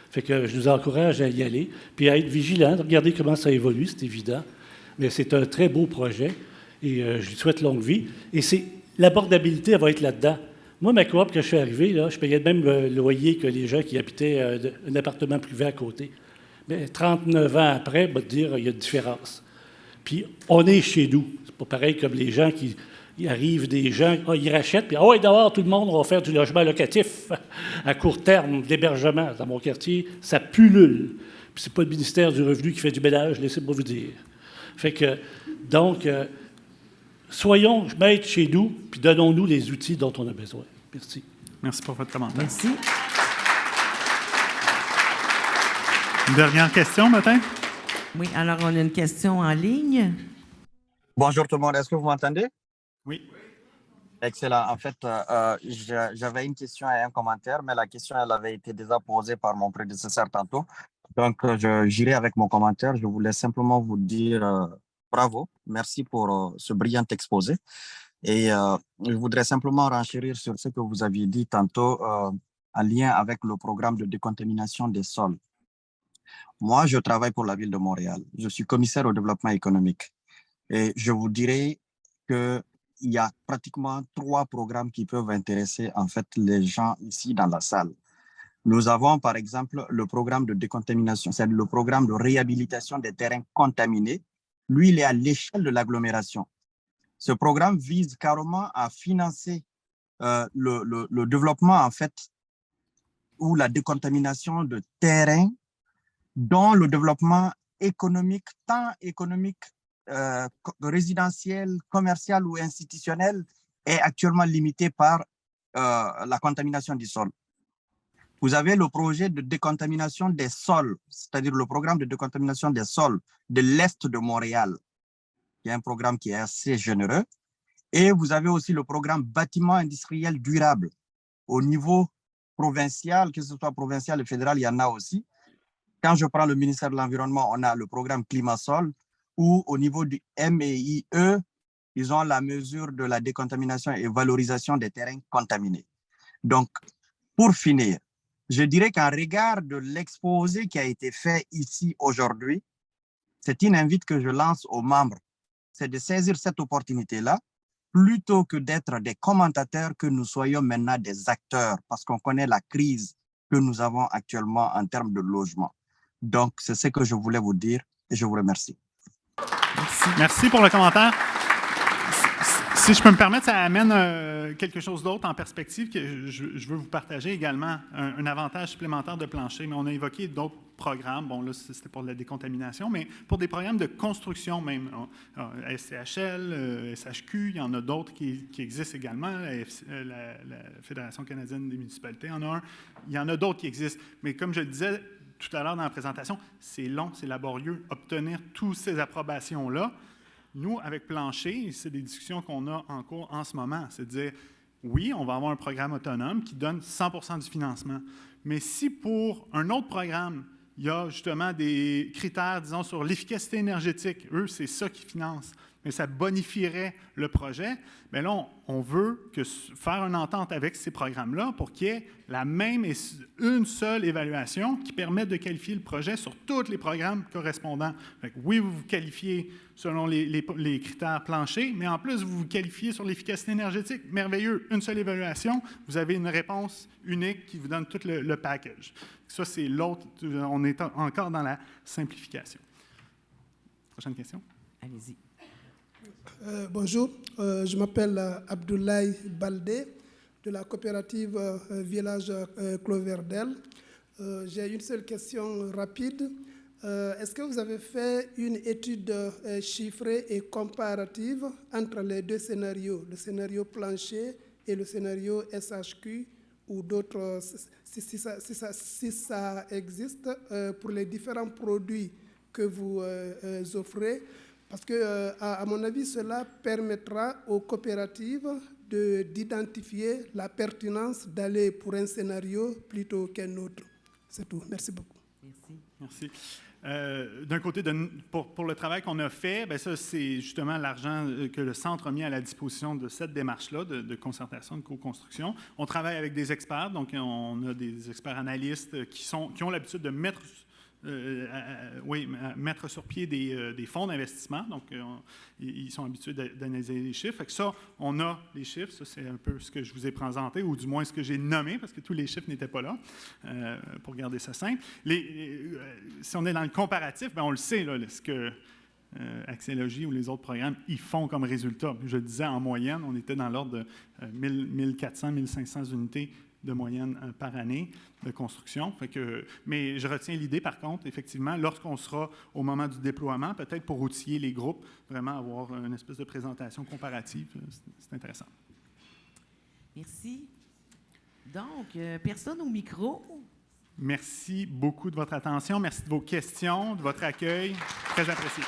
Fait que je nous encourage à y aller, puis à être vigilant, de regarder comment ça évolue, c'est évident. Mais c'est un très beau projet et je lui souhaite longue vie. Et l'abordabilité, elle va être là-dedans. Moi, ma coop, quand je suis arrivé, là, je payais le même loyer que les gens qui habitaient un appartement privé à côté. Mais 39 ans après, je vais te dire, il y a une différence. Puis, on est chez nous. C'est pas pareil comme les gens qui arrivent, des gens, ils rachètent, puis d'abord, tout le monde va faire du logement locatif à court terme, d'hébergement. Dans mon quartier, ça pullule. Puis, c'est pas le ministère du Revenu qui fait du ménage, laissez-moi vous dire. Fait que, donc, soyons maîtres chez nous, puis donnons-nous les outils dont on a besoin. Merci. Merci pour votre commentaire. Merci. Une dernière question, matin? Oui, alors on a une question en ligne. Bonjour tout le monde, est-ce que vous m'entendez? Oui. Excellent. En fait, j'avais une question et un commentaire, mais la question, elle avait été déjà posée par mon prédécesseur tantôt. Donc, j'irai avec mon commentaire. Je voulais simplement vous dire bravo, merci pour ce brillant exposé. Et je voudrais simplement renchérir sur ce que vous aviez dit tantôt en lien avec le programme de décontamination des sols. Moi, je travaille pour la ville de Montréal. Je suis commissaire au développement économique. Et je vous dirais qu'il y a pratiquement 3 programmes qui peuvent intéresser en fait les gens ici dans la salle. Nous avons par exemple le programme de décontamination, c'est le programme de réhabilitation des terrains contaminés. Lui, il est à l'échelle de l'agglomération. Ce programme vise carrément à financer le développement en fait ou la décontamination de terrains dont le développement économique, tant économique, résidentiel, commercial ou institutionnel, est actuellement limité par la contamination du sol. Vous avez le projet de décontamination des sols, c'est-à-dire le programme de décontamination des sols de l'Est de Montréal, qui est un programme qui est assez généreux. Et vous avez aussi le programme bâtiment industriel durable. Au niveau provincial, que ce soit provincial et fédéral, il y en a aussi. Quand je prends le ministère de l'Environnement, on a le programme Climat-Sol, où au niveau du MEIE, ils ont la mesure de la décontamination et valorisation des terrains contaminés. Donc, pour finir, je dirais qu'en regard de l'exposé qui a été fait ici aujourd'hui, c'est une invite que je lance aux membres, c'est de saisir cette opportunité-là, plutôt que d'être des commentateurs, que nous soyons maintenant des acteurs, parce qu'on connaît la crise que nous avons actuellement en termes de logement. Donc, c'est ce que je voulais vous dire et je vous remercie. Merci pour le commentaire. Si je peux me permettre, ça amène quelque chose d'autre en perspective que je veux vous partager également, un avantage supplémentaire de plancher, mais on a évoqué d'autres programmes. Bon, là, c'était pour la décontamination, mais pour des programmes de construction même. SCHL, SHQ, il y en a d'autres qui existent également. La Fédération canadienne des municipalités en a un. Il y en a d'autres qui existent. Mais comme je le disais tout à l'heure dans la présentation, c'est long, c'est laborieux, obtenir toutes ces approbations-là. Nous, avec Plancher, c'est des discussions qu'on a en cours en ce moment. C'est de dire, oui, on va avoir un programme autonome qui donne 100% du financement. Mais si pour un autre programme, il y a justement des critères, disons, sur l'efficacité énergétique, eux, c'est ça qu'ils financent, mais ça bonifierait le projet, bien là, on veut faire une entente avec ces programmes-là pour qu'il y ait la même et une seule évaluation qui permette de qualifier le projet sur tous les programmes correspondants. Fait que oui, vous vous qualifiez selon les critères planchers, mais en plus, vous vous qualifiez sur l'efficacité énergétique. Merveilleux, une seule évaluation, vous avez une réponse unique qui vous donne tout le package. Ça, c'est l'autre, on est encore dans la simplification. Prochaine question. Allez-y. Bonjour, je m'appelle Abdoulaye Baldé de la coopérative Village Cloverdale. J'ai une seule question rapide. Est-ce que vous avez fait une étude chiffrée et comparative entre les deux scénarios, le scénario plancher et le scénario SHQ ou d'autres, si ça existe, pour les différents produits que vous offrez? Parce que, à mon avis, cela permettra aux coopératives d'identifier la pertinence d'aller pour un scénario plutôt qu'un autre. C'est tout. Merci beaucoup. Merci. Merci. D'un côté, pour le travail qu'on a fait, bien ça, c'est justement l'argent que le Centre a mis à la disposition de cette démarche-là de concertation, de co-construction. On travaille avec des experts, donc on a des experts analystes qui ont l'habitude de mettre sur pied des fonds d'investissement. Donc, ils sont habitués d'analyser les chiffres. Fait que ça, on a les chiffres. Ça, c'est un peu ce que je vous ai présenté, ou du moins ce que j'ai nommé, parce que tous les chiffres n'étaient pas là, pour garder ça simple. Si on est dans le comparatif, bien, on le sait, là, ce que Axélogie ou les autres programmes, ils font comme résultat. Je le disais, en moyenne, on était dans l'ordre de 1400, 1500 unités de moyenne par année de construction. Mais je retiens l'idée, par contre, effectivement, lorsqu'on sera au moment du déploiement, peut-être pour outiller les groupes, vraiment avoir une espèce de présentation comparative. C'est intéressant. Merci. Donc, personne au micro? Merci beaucoup de votre attention. Merci de vos questions, de votre accueil. Très apprécié.